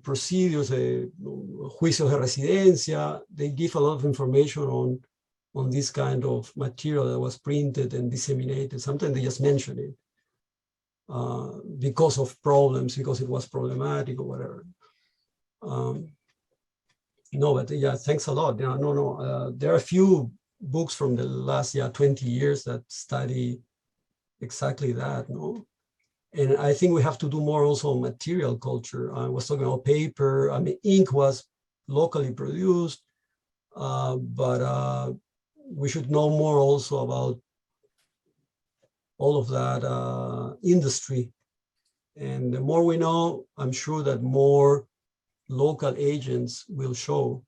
procedures, juicios de residencia, they give a lot of information on this kind of material that was printed and disseminated. Sometimes they just mention it because of problems, because it was problematic or whatever. No, but yeah, thanks a lot. There are a few books from the last 20 years that study exactly that, no? And I think we have to do more also on material culture. I was talking about paper. I mean, ink was locally produced, but we should know more also about all of that industry. And the more we know, I'm sure that more local agents will show.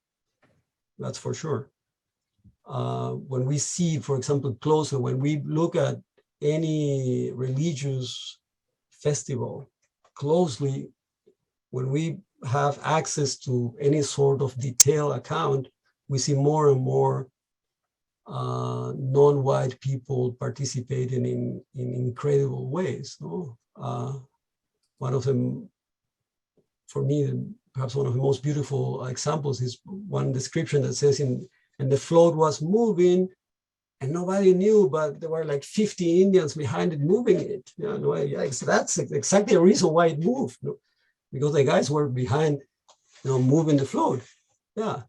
That's for sure. When we see, for example, closer, when we look at any religious festival closely, when we have access to any sort of detailed account, we see more and more non-white people participating in incredible ways. No? One of them, for me, perhaps one of the most beautiful examples is one description that says, and the float was moving and nobody knew, but there were like 50 Indians behind it moving it. That's exactly the reason why it moved, because the guys were behind, moving the float. Yeah.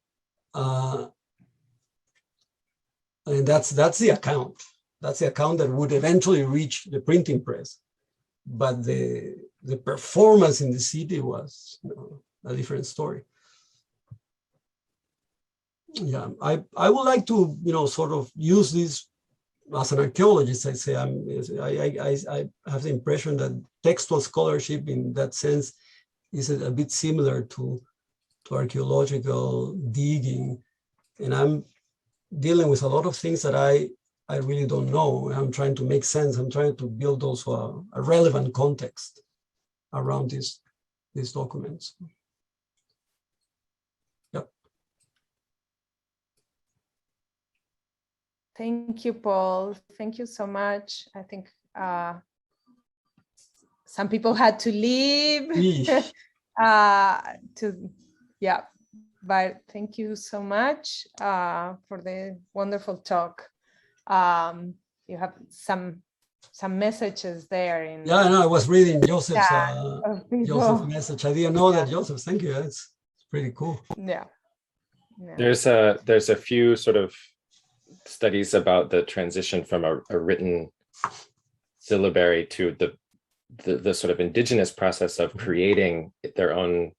And that's the account. That's the account that would eventually reach the printing press. But the performance in the city was a different story. Yeah, I would like to, sort of use this as an archaeologist. I say I have the impression that textual scholarship in that sense is a bit similar to archaeological digging, and I'm dealing with a lot of things that I really don't know. I'm trying to make sense. I'm trying to build also a relevant context around these documents. Yep. Thank you, Paul. Thank you so much. I think some people had to leave. But thank you so much for the wonderful talk. You have some messages there. Yeah, I know. I was reading Joseph's message. I didn't know that, Joseph. Thank you. That's pretty cool. Yeah. There's a few sort of studies about the transition from a written syllabary to the sort of indigenous process of creating their own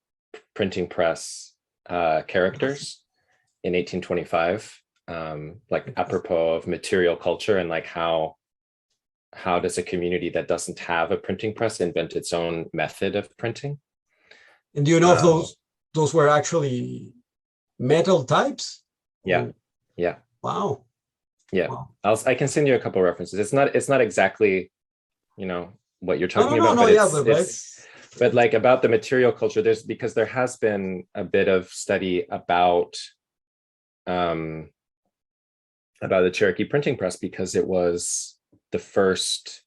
printing press characters in 1825, like apropos of material culture, and like how does a community that doesn't have a printing press invent its own method of printing? And do you know if those were actually metal types? Yeah. Yeah. Wow. Yeah. Wow. I can send you a couple of references. It's not exactly, what you're talking about, but like about the material culture, because there has been a bit of study about the Cherokee printing press, because it was the first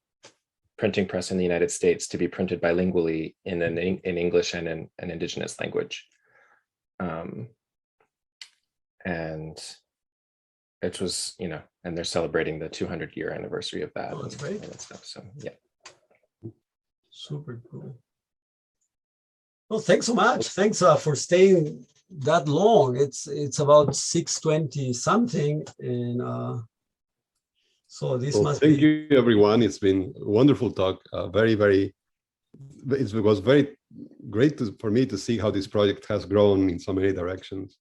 printing press in the United States to be printed bilingually in English and in an indigenous language. And it was, and they're celebrating the 200-year anniversary of that. Oh, that's great. And stuff. So yeah. Super cool. Well, thanks so much. Thanks for staying that long. It's about 6:20 something, and so this must thank be. you, everyone. It's been a wonderful talk. It was very great for me to see how this project has grown in so many directions.